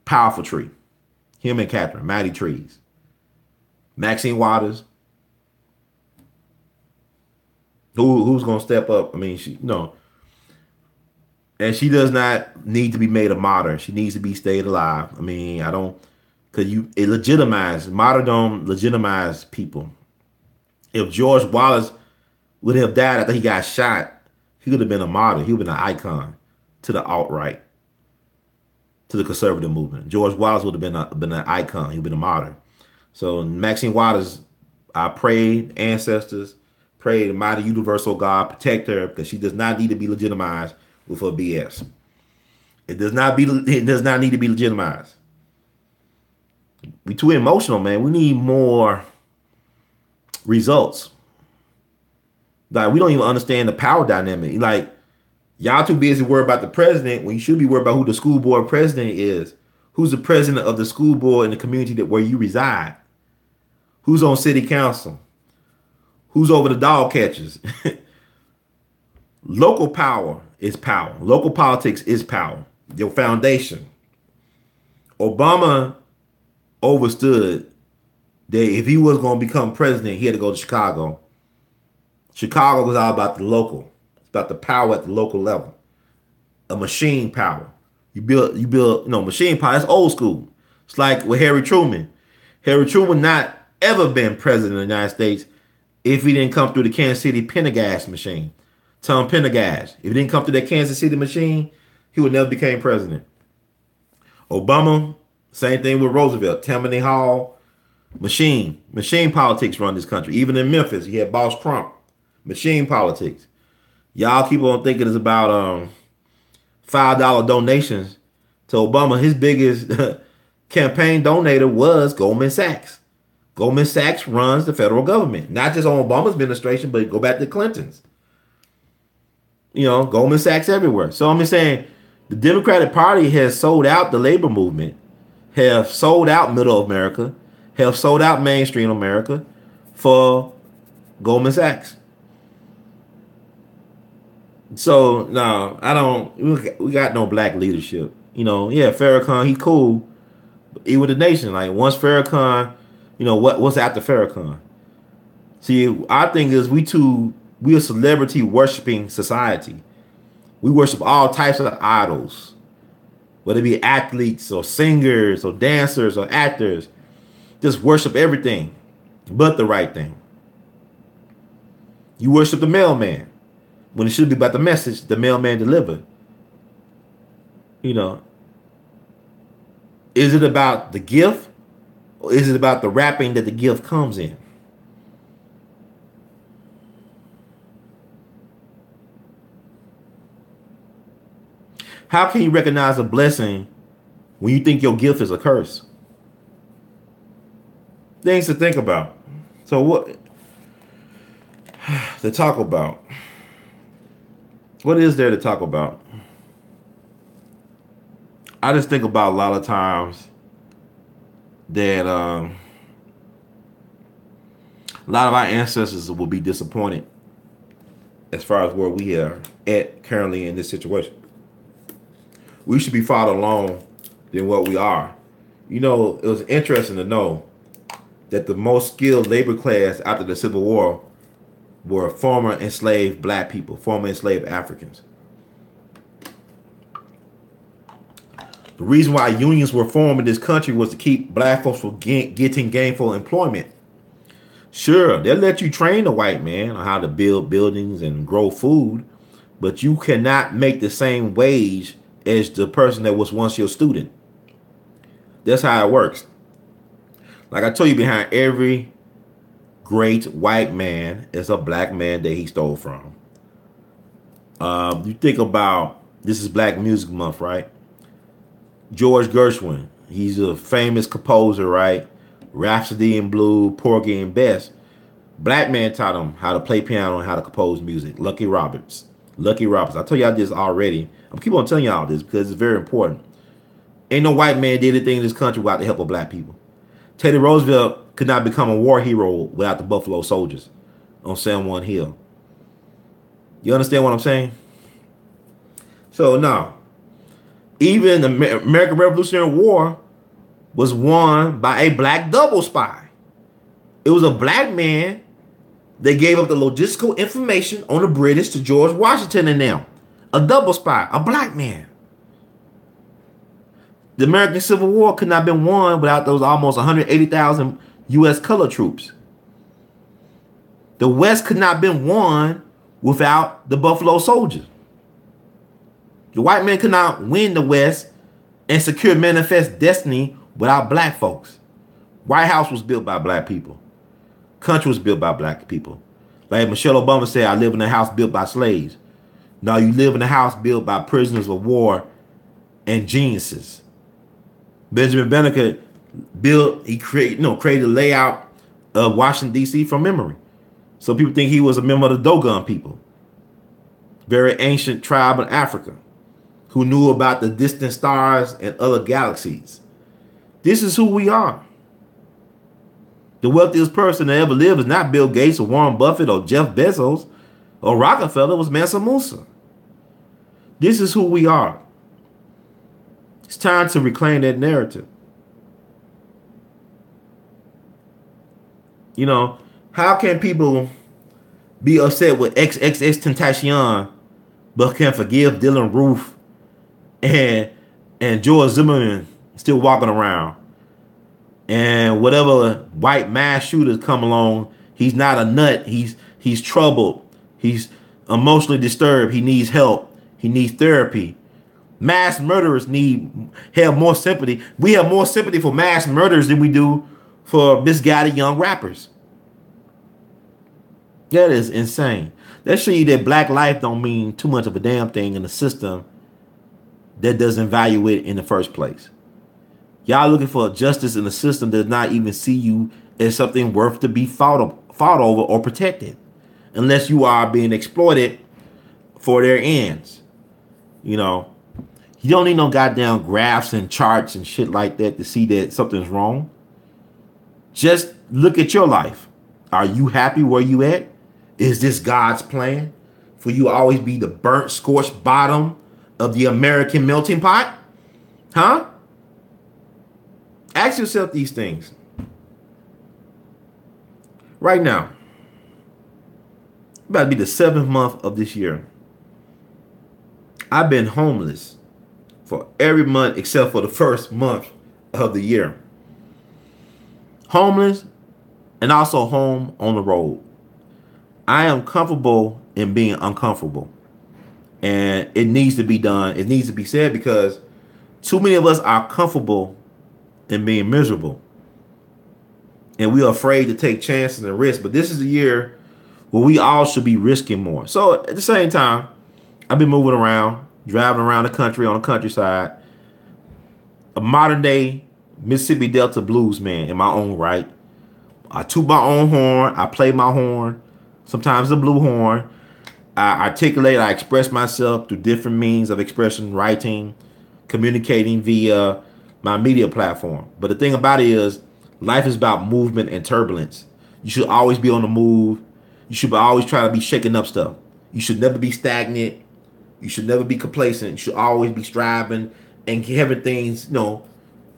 Powerful tree. Him and Catherine, mighty trees. MaxINe Waters. Who's gonna step up? I mean, she no, and she does not need to be made a martyr. She needs to be stayed alive. I mean, I don't, cause it legitimizes martyrdom, legitimize people. If George Wallace would have died after he got shot, he would have been a martyr. He would have been an icon to the alt right, to the conservative movement. George Wallace would have been an icon. He would have been a martyr. So Maxine Waters, I prayed ancestors, pray the mighty universal God protect her because she does not need to be legitimized with her BS. It does not need to be legitimized. We too emotional, man. We need more results. Like we don't even understand the power dynamic. Like y'all too busy worried about the president when you should be worried about who the school board president is. Who's the president of the school board in the community where you reside? Who's on city council? Who's over the dog catchers? Local power is power. Local politics is power. Your foundation. Obama overstood that if he was going to become president, he had to go to Chicago. Chicago was all about the local. It's about the power at the local level. A machine power. You build, machine power. That's old school. It's like with Harry Truman. Harry Truman not ever been president of the United States if he didn't come through the Kansas City Pendergast machine. Tom Pendergast. If he didn't come through that Kansas City machine, he would never became president. Obama, same thing with Roosevelt. Tammany Hall, machine politics run this country. Even in Memphis, you had Boss Crump, machine politics. Y'all keep on thinking it's about $5 donations to Obama. His biggest campaign donator was Goldman Sachs. Goldman Sachs runs the federal government, not just on Obama's administration, but go back to Clinton's. Goldman Sachs everywhere. So I'm just saying the Democratic Party has sold out the labor movement, have sold out middle America, have sold out mainstream America for Goldman Sachs. So no, I don't. We got no black leadership. Farrakhan, he cool. But he with the nation. Like once Farrakhan, what's after Farrakhan? See, our thing is we a celebrity worshiping society. We worship all types of idols, whether it be athletes or singers or dancers or actors. Just worship everything but the right thing. You worship the mailman when it should be about the message the mailman delivered. Is it about the gift or is it about the wrapping that the gift comes in? How can you recognize a blessing when you think your gift is a curse? Things to think about. So what to talk about? What is there to talk about? I just think about a lot of times that a lot of our ancestors will be disappointed as far as where we are at currently in this situation. We should be farther along than what we are. It was interesting to know that the most skilled labor class after the Civil War were former enslaved black people, former enslaved Africans. The reason why unions were formed in this country was to keep black folks from getting gainful employment. Sure, they'll let you train a white man on how to build buildings and grow food, but you cannot make the same wage as the person that was once your student. That's how it works. Like I told you, behind every great white man is a black man that he stole from. You think about, this is Black Music Month, right? George Gershwin, he's a famous composer, right? Rhapsody in Blue, Porgy and Bess. Black man taught him how to play piano and how to compose music. Lucky Roberts. I told y'all this already. I'm keep on telling y'all this because it's very important. Ain't no white man did anything in this country without the help of black people. Teddy Roosevelt could not become a war hero without the Buffalo Soldiers on San Juan Hill. You understand what I'm saying? So now, even the American Revolutionary War was won by a black double spy. It was a black man They gave up the logistical information on the British to George Washington and them. A double spy, a black man. The American Civil War could not have been won without those almost 180,000 U.S. color troops. The West could not have been won without the Buffalo Soldiers. The white man could not win the West and secure manifest destiny without black folks. White House was built by black people. Country was built by black people. Like Michelle Obama said, I live in a house built by slaves. No, you live in a house built by prisoners of war and geniuses. Benjamin Banneker created a layout of Washington, D.C. from memory. So people think he was a member of the Dogon people. Very ancient tribe in Africa who knew about the distant stars and other galaxies. This is who we are. The wealthiest person that ever lived is not Bill Gates or Warren Buffett or Jeff Bezos or Rockefeller. It was Mansa Musa. This is who we are. It's time to reclaim that narrative. You know, how can people be upset with XXXtentacion but can forgive Dylan Roof and George Zimmerman still walking around? And whatever white mass shooters come along, he's not a nut. He's troubled. He's emotionally disturbed. He needs help. He needs therapy. Mass murderers have more sympathy. We have more sympathy for mass murderers than we do for misguided young rappers. That is insane. That shows you that black life don't mean too much of a damn thing in a system that doesn't value it in the first place. Y'all looking for justice in a system that does not even see you as something worth to be fought over or protected, unless you are being exploited for their ends. You know, you don't need no goddamn graphs and charts and shit like that to see that something's wrong. Just look at your life. Are you happy where you at? Is this God's plan for you to always be the burnt, scorched bottom of the American melting pot? Huh? Ask yourself these things. Right now, about to be the 7th month of this year. I've been homeless for every month except for the first month of the year. Homeless and also home on the road. I am comfortable in being uncomfortable. And it needs to be done. It needs to be said because too many of us are comfortable in being miserable. And we are afraid to take chances and risks. But this is a year where we all should be risking more. So at the same time, I've been moving around, driving around the country on the countryside. A modern day Mississippi Delta blues man in my own right. I toot my own horn. I play my horn. Sometimes the blue horn. I articulate. I express myself through different means of expression, writing, communicating via my media platform. But the thing about it is, life is about movement and turbulence. You should always be on the move. You should always try to be shaking up stuff. You should never be stagnant. You should never be complacent. You should always be striving and having things,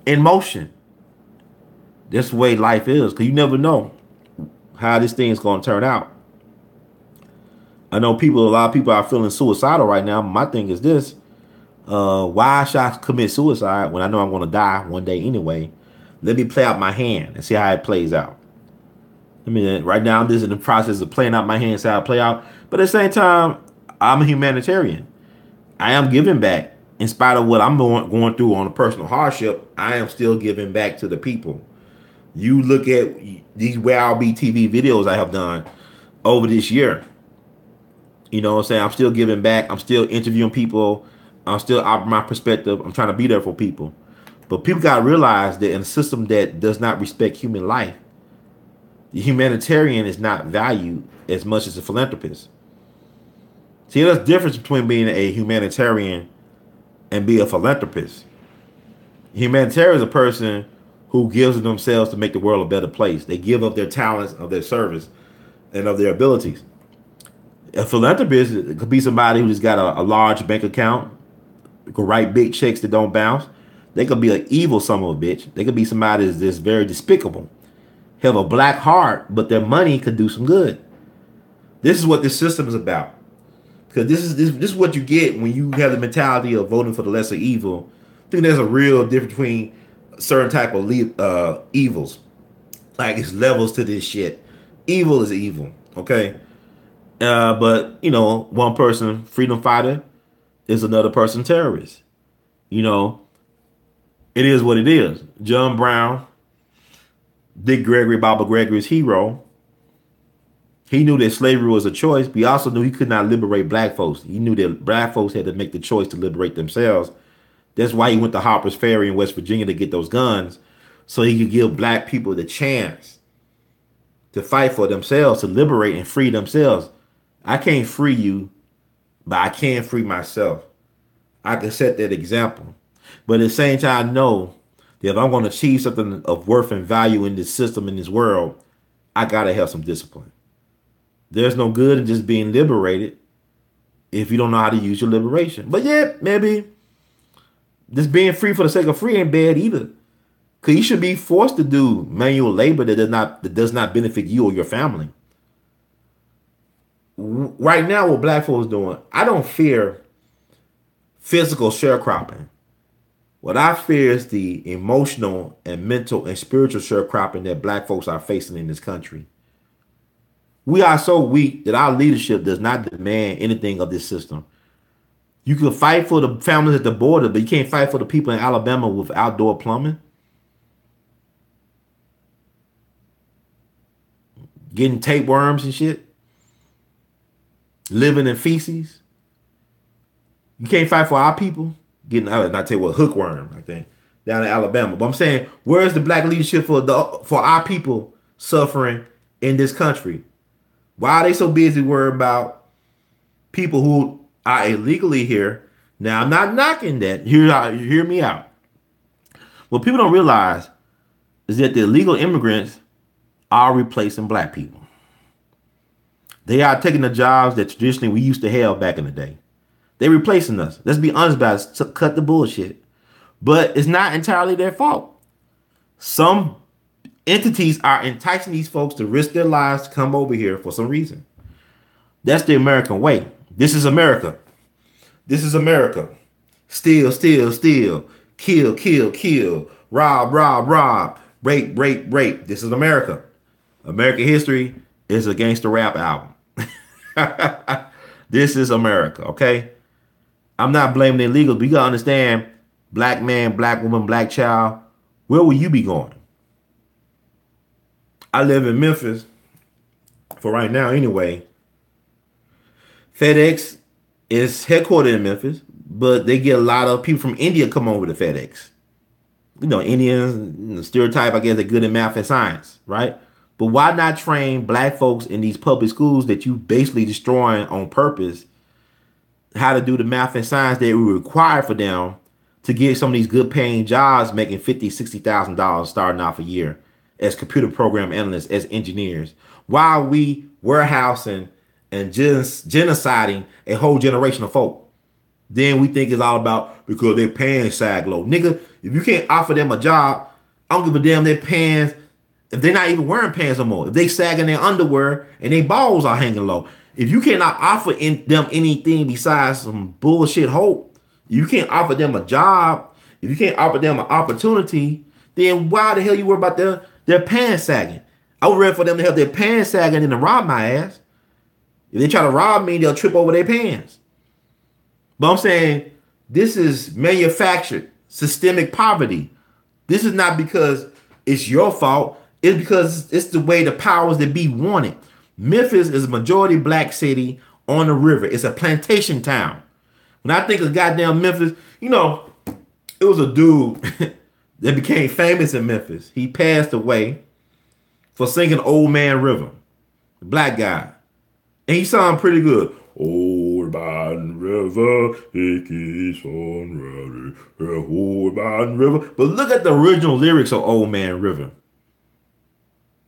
in motion. That's the way life is, because you never know how this thing is going to turn out. I know a lot of people are feeling suicidal right now. My thing is this. Why should I commit suicide when I know I'm going to die one day anyway? Let me play out my hand and see how it plays out. I mean, right now I'm just in the process of playing out my hand, see how it play out. But at the same time, I'm a humanitarian. I am giving back. In spite of what I'm going through on a personal hardship, I am still giving back to the people. You look at these Where I'll Be TV videos I have done over this year. You know what I'm saying? I'm still giving back. I'm still interviewing people. I'm still offering my perspective. I'm trying to be there for people. But people got to realize that in a system that does not respect human life, the humanitarian is not valued as much as a philanthropist. See, there's a difference between being a humanitarian and being a philanthropist. A humanitarian is a person who gives of themselves to make the world a better place. They give of their talents, of their service, and of their abilities. A philanthropist could be somebody who just got a large bank account, could write big checks that don't bounce. They could be an evil son of a bitch. They could be somebody that's very despicable, have a black heart, but their money could do some good. This is what this system is about. Because this is what you get when you have the mentality of voting for the lesser evil. I think there's a real difference between certain type of evils. Like it's levels to this shit. Evil is evil, okay? But you know, one person freedom fighter is another person terrorist. You know, it is what it is. John Brown, Dick Gregory, Baba Gregory's hero. He knew that slavery was a choice, but he also knew he could not liberate black folks. He knew that black folks had to make the choice to liberate themselves. That's why he went to Harper's Ferry in West Virginia to get those guns, so he could give black people the chance to fight for themselves, to liberate and free themselves. I can't free you, but I can free myself. I can set that example. But at the same time, I know that if I'm going to achieve something of worth and value in this system, in this world, I got to have some discipline. There's no good in just being liberated if you don't know how to use your liberation. But yeah, maybe just being free for the sake of free ain't bad either. Because you should be forced to do manual labor that does not benefit you or your family. Right now, what black folks doing, I don't fear physical sharecropping. What I fear is the emotional and mental and spiritual sharecropping that black folks are facing in this country. We are so weak that our leadership does not demand anything of this system. You can fight for the families at the border, but you can't fight for the people in Alabama with outdoor plumbing. Getting tapeworms and shit. Living in feces. You can't fight for our people. Getting, not tell you what, hookworm, I think, down in Alabama. But I'm saying, where's the black leadership for our people suffering in this country? Why are they so busy worried about people who are illegally here? Now, I'm not knocking that. Hear me out. What people don't realize is that the illegal immigrants are replacing black people. They are taking the jobs that traditionally we used to have back in the day. They're replacing us. Let's be honest about it. To cut the bullshit. But it's not entirely their fault. Some entities are enticing these folks to risk their lives to come over here for some reason. That's the American way. This is America. This is America. Steal, steal, steal. Kill, kill, kill. Rob, rob, rob. Rape, rape, rape. This is America. American history is a gangster rap album. This is America, okay? I'm not blaming the illegals, but you gotta understand, black man, black woman, black child, where will you be going? I live in Memphis, for right now anyway. FedEx is headquartered in Memphis, but they get a lot of people from India come over to FedEx. You know, Indians, stereotype, I guess, they're good in math and science, right? But why not train black folks in these public schools that you basically destroying on purpose how to do the math and science that we require for them to get some of these good paying jobs making $50,000, $60,000 starting off a year as computer program analysts, as engineers, while we warehousing and just genociding a whole generation of folk. Then we think it's all about because they're paying sag low. Nigga, if you can't offer them a job, I don't give a damn their pants. If they're not even wearing pants no more, if they sagging their underwear and their balls are hanging low, if you cannot offer them anything besides some bullshit hope, you can't offer them a job, if you can't offer them an opportunity, then why the hell you worry about their pants sagging? I would rather for them to have their pants sagging than to rob my ass. If they try to rob me, they'll trip over their pants. But I'm saying this is manufactured systemic poverty. This is not because it's your fault. It's because it's the way the powers that be want it. Memphis is a majority black city on the river. It's a plantation town. When I think of goddamn Memphis, you know, it was a dude that became famous in Memphis. He passed away for singing Old Man River. The black guy. And he sung pretty good. Old Man River, it keeps on running. Old Man River. But look at the original lyrics of Old Man River.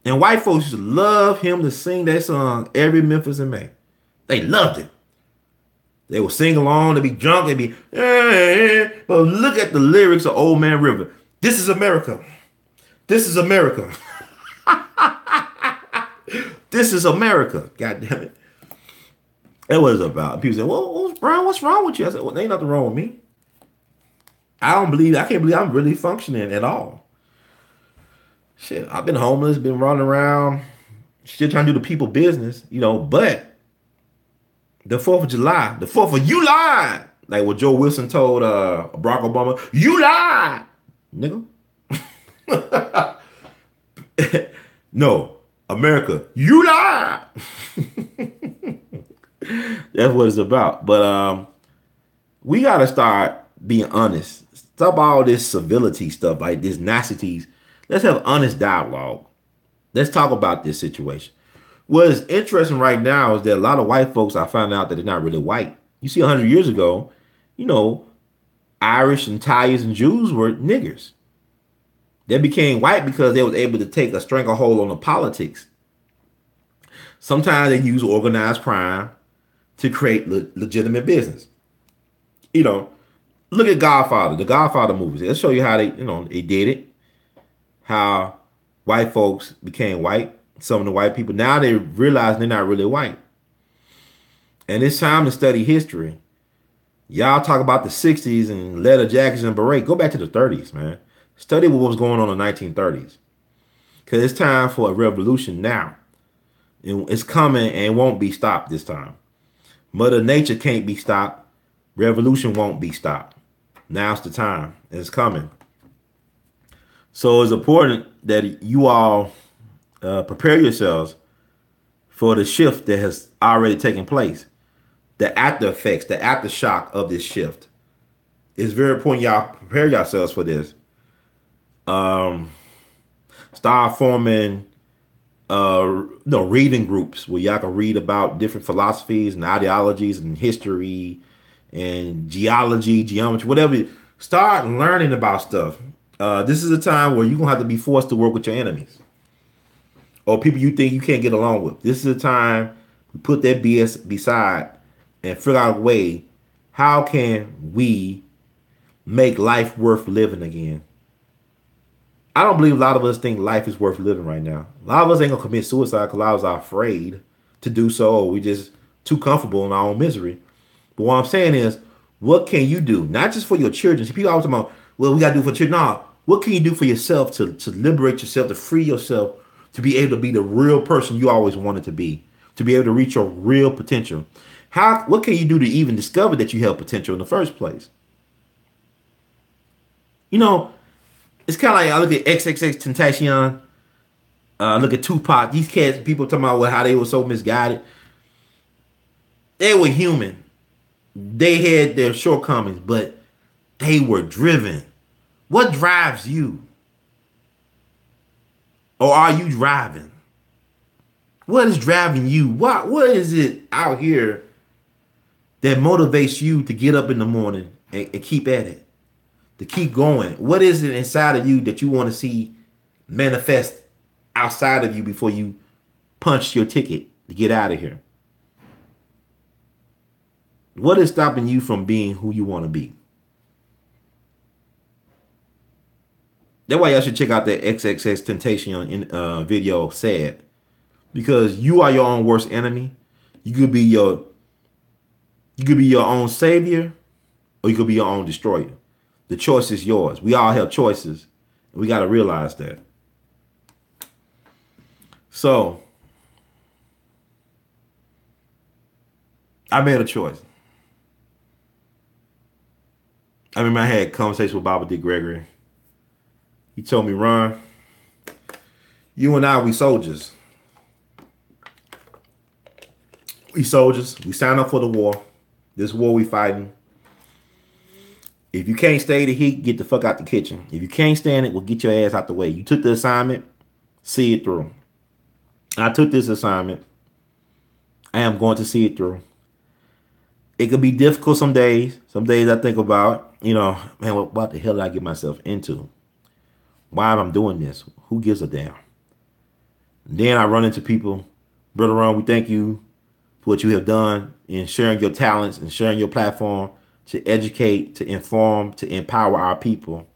And white folks used to love him to sing that song every Memphis in May. They loved it. They would sing along, they'd be drunk, they'd be, but look at the lyrics of Old Man River. This is America. This is America. This is America. God damn it. That's what it's about. People say, well, Brian, what's wrong with you? I said, well, there ain't nothing wrong with me. I can't believe I'm really functioning at all. Shit, I've been homeless, been running around, still trying to do the people business, but the 4th of July, the 4th of you lied. Like what Joe Wilson told Barack Obama, you lied, nigga. No, America, you lied. That's what it's about. But we gotta start being honest. Stop all this civility stuff, like this niceties. Let's have honest dialogue. Let's talk about this situation. What's interesting right now is that a lot of white folks, I found out that they're not really white. You see, 100 years ago, you know, Irish and Italians and Jews were niggers. They became white because they was able to take a stranglehold on the politics. Sometimes they use organized crime to create legitimate business. You know, look at Godfather, the Godfather movies. They'll show you how they did it, how white folks became white. Some of the white people, now they realize they're not really white. And it's time to study history. Y'all talk about the 60s and leather jackets and beret. Go back to the 30s, man. Study what was going on in the 1930s. Because it's time for a revolution now. It's coming and won't be stopped this time. Mother Nature can't be stopped. Revolution won't be stopped. Now's the time. It's coming. So it's important that you all prepare yourselves for the shift that has already taken place. The after effects, the aftershock of this shift. It's very important y'all prepare yourselves for this. Start forming reading groups where y'all can read about different philosophies and ideologies and history and geology, geometry, whatever. Start learning about stuff. This is a time where you're going to have to be forced to work with your enemies or people you think you can't get along with. This is a time to put that BS beside and figure out a way, how can we make life worth living again? I don't believe a lot of us think life is worth living right now. A lot of us ain't going to commit suicide because a lot of us are afraid to do so, or we just too comfortable in our own misery. But what I'm saying is, what can you do? Not just for your children. See, people always talk about, well, we got to do for children. No, what can you do for yourself to liberate yourself, to free yourself, to be able to be the real person you always wanted to be able to reach your real potential? What can you do to even discover that you have potential in the first place? It's kind of like I look at XXXtentacion, look at Tupac. These cats, people talking about how they were so misguided. They were human. They had their shortcomings, but they were driven. What drives you? Or are you driving? What is driving you? What is it out here that motivates you to get up in the morning and keep at it? To keep going? What is it inside of you that you want to see manifest outside of you before you punch your ticket to get out of here? What is stopping you from being who you want to be? That's why y'all should check out that XXXtentacion video, Sad. Because you are your own worst enemy. You could be your own savior, or you could be your own destroyer. The choice is yours. We all have choices. And we got to realize that. So, I made a choice. I remember I had a conversation with Baba D. Gregory. He told me, Ron, you and I, we soldiers. We soldiers. We signed up for the war. This war we fighting. If you can't stay the heat, get the fuck out the kitchen. If you can't stand it, well, get your ass out the way. You took the assignment, see it through. I took this assignment. I am going to see it through. It could be difficult some days. Some days I think about, man, what the hell did I get myself into? Why am I doing this? Who gives a damn? And then I run into people. Brother Ron, we thank you for what you have done in sharing your talents and sharing your platform to educate, to inform, to empower our people.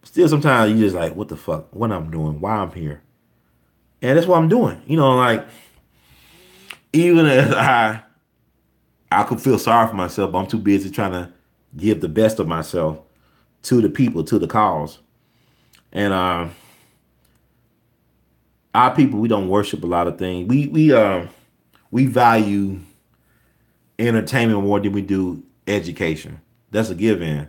Still, sometimes you just like, what the fuck? What I'm doing? Why I'm here? And that's what I'm doing. Even as I I could feel sorry for myself, but I'm too busy trying to give the best of myself to the people, to the cause. And our people, we don't worship a lot of things. We value entertainment more than we do education. That's a given.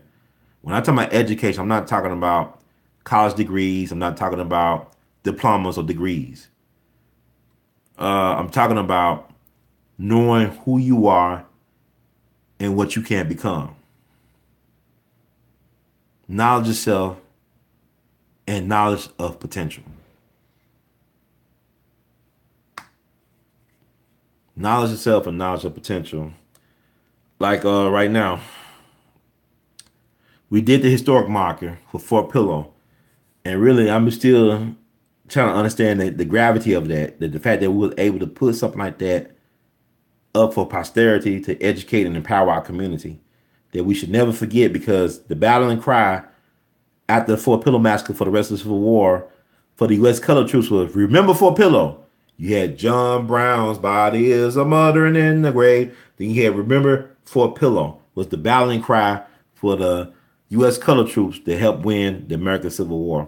When I talk about education, I'm not talking about college degrees. I'm not talking about diplomas or degrees. I'm talking about knowing who you are and what you can become. Knowledge of self and knowledge of potential. Knowledge of self and knowledge of potential. Like right now, we did the historic marker for Fort Pillow. And really, I'm still trying to understand the gravity of that, the fact that we were able to put something like that up for posterity to educate and empower our community. That we should never forget, because the battle and cry after the Fort Pillow massacre for the rest of the Civil War for the U.S. colored troops was, remember Fort Pillow. You had John Brown's body is a muttering in the grave. Then you had remember Fort Pillow was the battle and cry for the U.S. colored troops that helped win the American Civil War.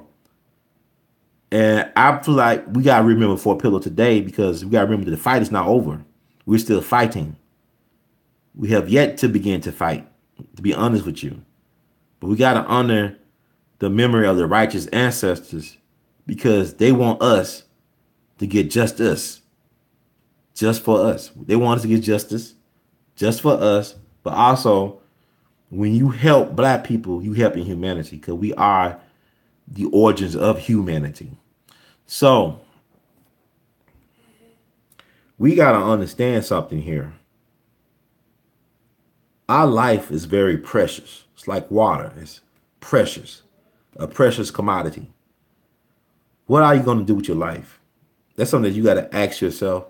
And I feel like we got to remember Fort Pillow today, because we got to remember that the fight is not over. We're still fighting. We have yet to begin to fight, to be honest with you. But we got to honor the memory of the righteous ancestors, because they want us to get justice. Just for us. They want us to get justice just for us. But also, when you help black people, you helping humanity, because we are the origins of humanity. So we got to understand something here. Our life is very precious. It's like water. It's precious, a precious commodity. What are you going to do with your life? That's something that you got to ask yourself.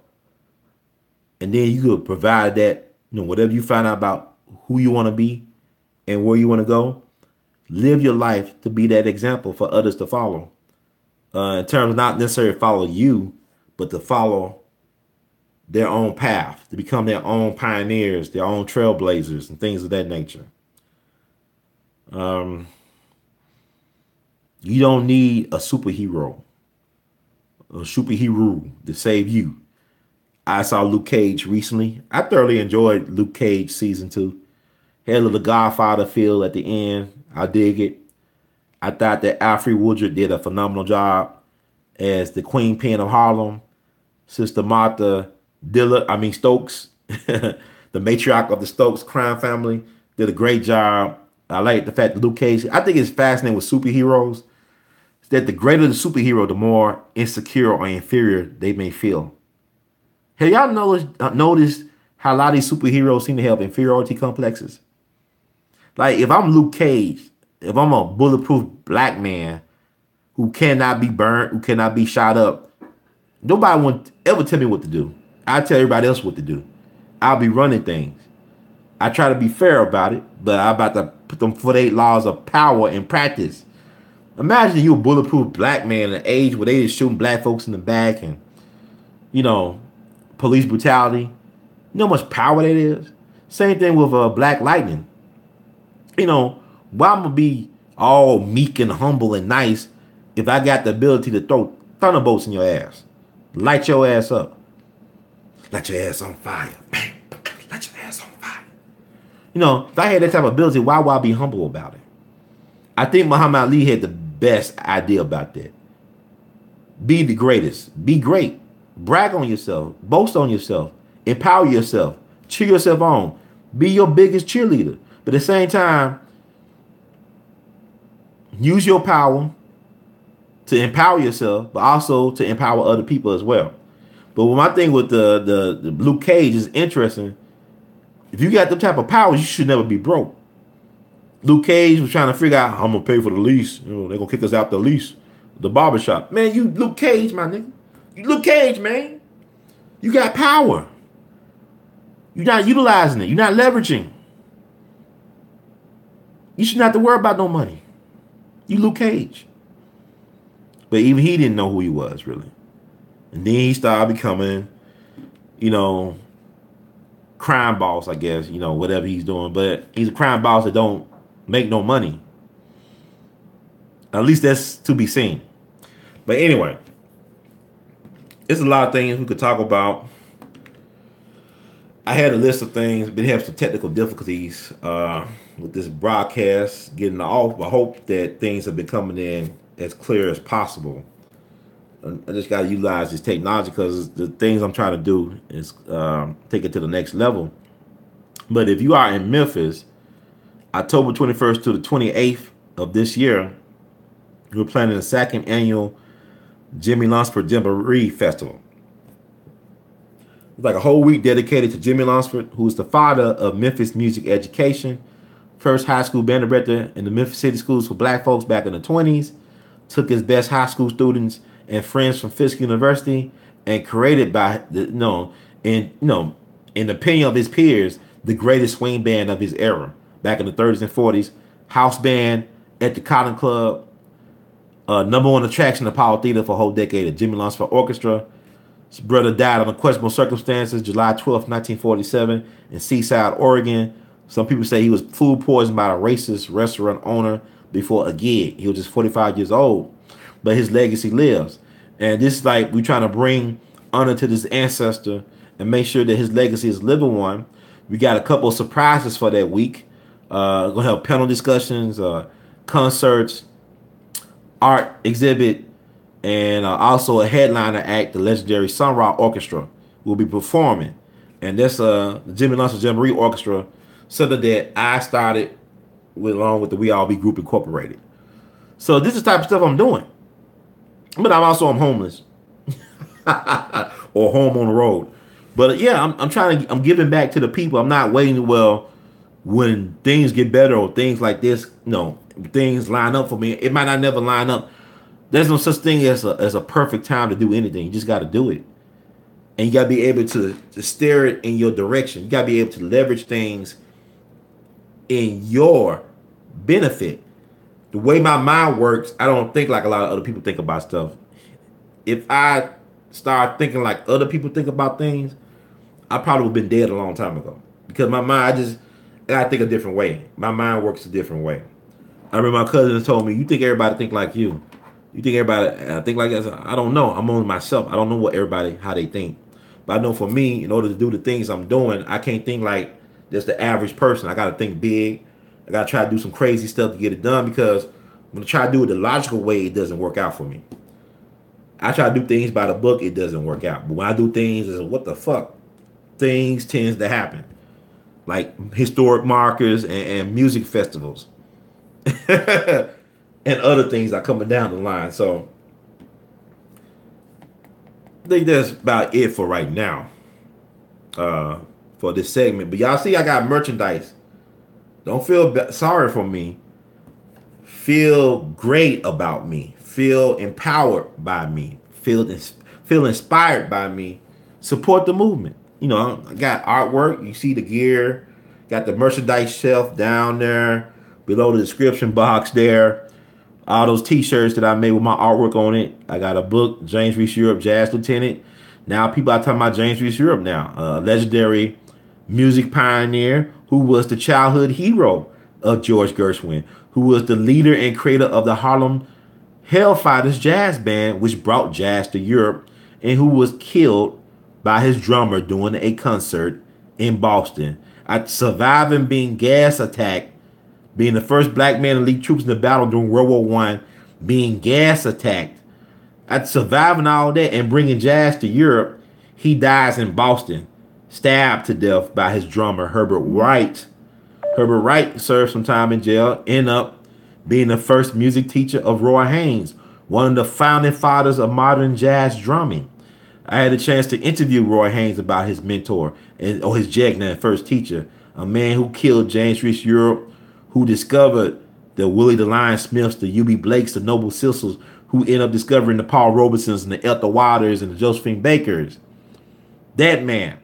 And then you could provide that, whatever you find out about who you want to be and where you want to go, live your life to be that example for others to follow. In terms of not necessarily follow you, but to follow their own path, to become their own pioneers, their own trailblazers, and things of that nature. You don't need a superhero to save you. I saw Luke Cage recently. I thoroughly enjoyed Luke Cage season 2. Had a little Godfather feel at the end. I dig it. I thought that Alfred Woodard did a phenomenal job as the Queen Pin of Harlem. Sister Martha Stokes, the matriarch of the Stokes crime family, did a great job. I like the fact that Luke Cage, I think it's fascinating with superheroes, that the greater the superhero, the more insecure or inferior they may feel. Have y'all noticed how a lot of these superheroes seem to have inferiority complexes? Like, if I'm Luke Cage, if I'm a bulletproof black man who cannot be burnt, who cannot be shot up, nobody won't ever tell me what to do. I tell everybody else what to do. I'll be running things. I try to be fair about it, but I'm about to put them 48 laws of power in practice. Imagine you a bulletproof black man in an age where they just shooting black folks in the back and, police brutality. You know how much power that is? Same thing with Black Lightning. Why I'm going to be all meek and humble and nice if I got the ability to throw thunderbolts in your ass? Light your ass up. Light your ass on fire. Bang. Light your ass on fire. If I had that type of ability, why would I be humble about it? I think Muhammad Ali had the best idea about that. Be the greatest. Be great. Brag on yourself. Boast on yourself. Empower yourself. Cheer yourself on. Be your biggest cheerleader. But at the same time, use your power to empower yourself, but also to empower other people as well. But my thing with the Luke Cage is interesting. If you got them type of powers, you should never be broke. Luke Cage was trying to figure out how I'm gonna pay for the lease. They're gonna kick us out the lease, the barbershop. Man, you Luke Cage, my nigga. You Luke Cage, man. You got power. You're not utilizing it. You're not leveraging. You shouldn't have to worry about no money. You Luke Cage. But even he didn't know who he was, really. And then he started becoming, crime boss, I guess, you know, whatever he's doing. But he's a crime boss that don't make no money. At least that's to be seen. But anyway, it's a lot of things we could talk about. I had a list of things, been having some technical difficulties with this broadcast getting off. I hope that things have been coming in as clear as possible. I just got to utilize this technology because the things I'm trying to do is take it to the next level. But if you are in Memphis, October 21st to the 28th of this year, we're planning the second annual Jimmy Lunsford Jamboree Festival. It's like a whole week dedicated to Jimmy Lunsford, who is the father of Memphis music education, first high school band director in the Memphis City Schools for Black folks back in the 20s, took his best high school students and friends from Fisk University, and created by in the opinion of his peers, the greatest swing band of his era back in the 30s and 40s, house band at the Cotton Club, number one attraction of Apollo Theater for a whole decade, the Jimmy Lunsford Orchestra. His brother died under questionable circumstances, July 12th, 1947, in Seaside, Oregon. Some people say he was food poisoned by a racist restaurant owner before a gig. He was just 45 years old, but his legacy lives. And this is like we're trying to bring honor to this ancestor and make sure that his legacy is a living one. We got a couple of surprises for that week. We're going to have panel discussions, concerts, art exhibit, and also a headliner act. The legendary Sun Ra Orchestra will be performing. And that's the Jimmy Lunsford Jamboree Orchestra, something that I started with, along with the We All Be Group Incorporated. So this is the type of stuff I'm doing. But I'm homeless. Or home on the road. But yeah, I'm giving back to the people. I'm not waiting, well, when things get better or things like this, things line up for me. It might not never line up. There's no such thing as a perfect time to do anything. You just got to do it. And you got to be able to steer it in your direction. You got to be able to leverage things in your benefit. The way my mind works, I don't think like a lot of other people think about stuff. If I start thinking like other people think about things, I probably would have been dead a long time ago. Because my mind, I think a different way. My mind works a different way. I remember my cousin told me, you think everybody think like you. You think everybody think like that? I don't know. I'm only myself. I don't know how they think. But I know for me, in order to do the things I'm doing, I can't think like just the average person. I got to think big. I got to try to do some crazy stuff to get it done, because when I try to do it the logical way, it doesn't work out for me. I try to do things by the book, it doesn't work out. But when I do things as what the fuck, things tends to happen. Like historic markers and music festivals. And other things are coming down the line. So I think that's about it for right now. For this segment. But y'all see I got merchandise. Don't feel sorry for me. Feel great about me. Feel empowered by me. Feel inspired by me. Support the movement. I got artwork. You see the gear. Got the merchandise shelf down there below the description box there. All those t-shirts that I made with my artwork on it. I got a book, James Reese Europe, Jazz Lieutenant. Now people are talking about James Reese Europe now. A legendary music pioneer who was the childhood hero of George Gershwin, who was the leader and creator of the Harlem Hellfighters jazz band, which brought jazz to Europe, and who was killed by his drummer during a concert in Boston. Surviving being gas attacked, being the first black man to lead troops in the battle during World War I, being gas attacked. After surviving all that and bringing jazz to Europe, he dies in Boston, stabbed to death by his drummer, Herbert Wright. Herbert Wright served some time in jail, ended up being the first music teacher of Roy Haynes, one of the founding fathers of modern jazz drumming. I had a chance to interview Roy Haynes about his mentor or his Jegna and first teacher, a man who killed James Reese Europe, who discovered the Willie the Lion Smiths, the U.B. Blakes, the Noble Sissels, who ended up discovering the Paul Robesons and the Ethel Waters and the Josephine Bakers. That man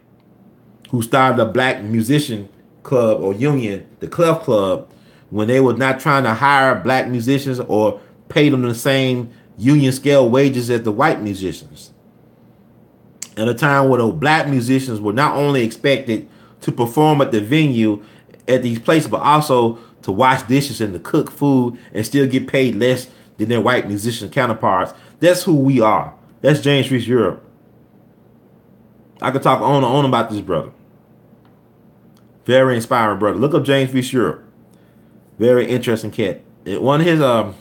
who started a black musician club or union, the Clef Club, when they were not trying to hire black musicians or pay them the same union scale wages as the white musicians. At a time where the black musicians were not only expected to perform at the venue at these places, but also to wash dishes and to cook food and still get paid less than their white musician counterparts. That's who we are. That's James Reese Europe. I could talk on and on about this brother. Very inspiring brother. Look up James Reese Europe. Very interesting cat. One of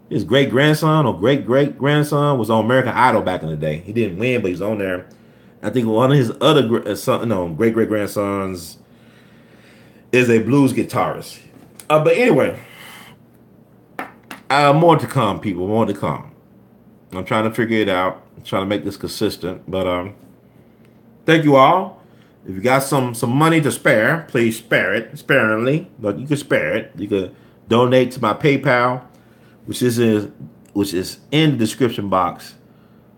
his great grandson or great great grandson was on American Idol back in the day. He didn't win, but he's on there. I think one of his other great great grandsons is a blues guitarist. But anyway, more to come, people. More to come. I'm trying to figure it out. I'm trying to make this consistent. But thank you all. If you got some money to spare, please spare it sparingly. But you can spare it. You can donate to my PayPal, which is in the description box.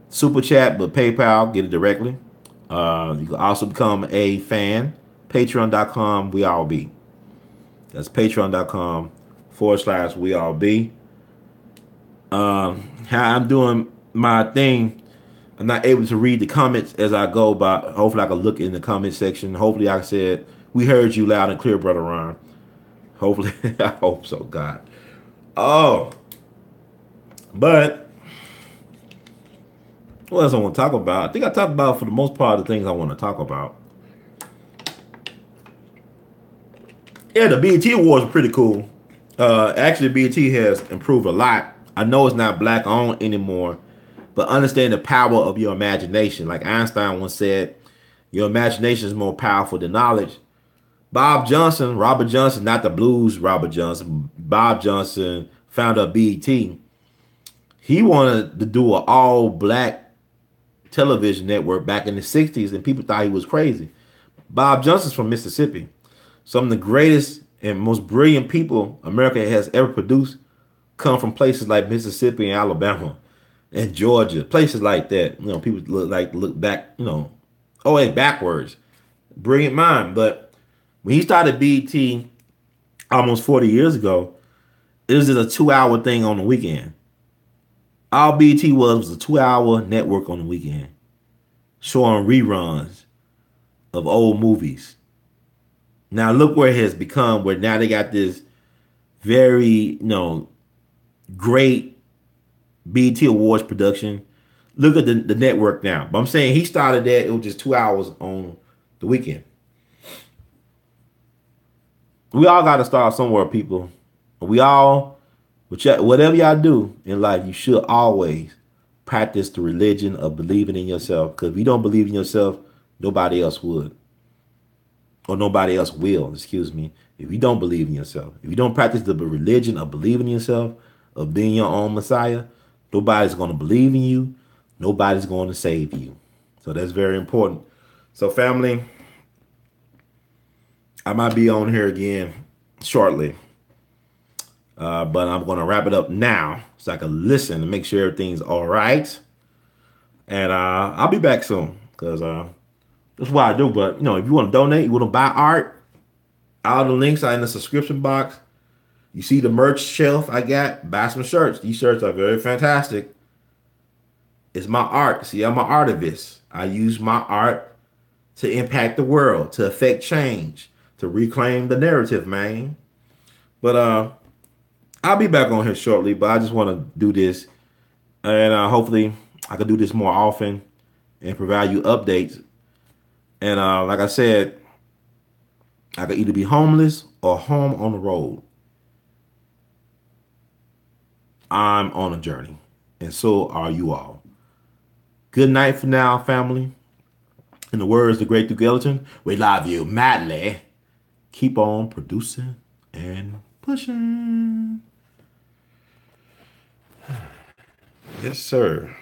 Super chat, but PayPal, get it directly. You can also become a fan. Patreon.com, we all be. That's patreon.com/we all be. How I'm doing my thing, I'm not able to read the comments as I go, but hopefully I can look in the comment section. Hopefully, like I said, we heard you loud and clear, Brother Ron. Hopefully, I hope so, God. Oh, but what else I want to talk about? I think I talked about, for the most part, the things I want to talk about. Yeah, the BET Awards are pretty cool. Actually, BET has improved a lot. I know it's not black owned anymore, but understand the power of your imagination. Like Einstein once said, your imagination is more powerful than knowledge. Robert Johnson, not the blues Robert Johnson, Bob Johnson, founder of BET, he wanted to do an all black television network back in the 60s, and people thought he was crazy. Bob Johnson's from Mississippi. Some of the greatest and most brilliant people America has ever produced come from places like Mississippi and Alabama and Georgia, places like that. You know, people look back, always backwards. Brilliant mind. But when he started BET almost 40 years ago, it was just a 2-hour thing on the weekend. All BET was a 2-hour network on the weekend, showing reruns of old movies. Now look where it has become, where now they got this very, great BET Awards production. Look at the network now. But I'm saying he started that, it was just 2 hours on the weekend. We all got to start somewhere, people. We all, whatever y'all do in life, you should always practice the religion of believing in yourself. Because if you don't believe in yourself, nobody else would. Or nobody else will, excuse me. If you don't believe in yourself, if you don't practice the religion of believing in yourself, of being your own Messiah, nobody's going to believe in you. Nobody's going to save you. So that's very important. So family, I might be on here again shortly. But I'm going to wrap it up now so I can listen and make sure everything's all right. And I'll be back soon because that's what I do. But, if you want to donate, you want to buy art, all the links are in the subscription box. You see the merch shelf I got, buy some shirts. These shirts are very fantastic. It's my art. See, I'm an artivist. I use my art to impact the world, to affect change, to reclaim the narrative, man. But I'll be back on here shortly, but I just want to do this. And hopefully I can do this more often and provide you updates. And like I said, I could either be homeless or home on the road. I'm on a journey, and so are you all. Good night for now, family. In the words of the great Duke Ellington, we love you madly. Keep on producing and pushing. Yes, sir.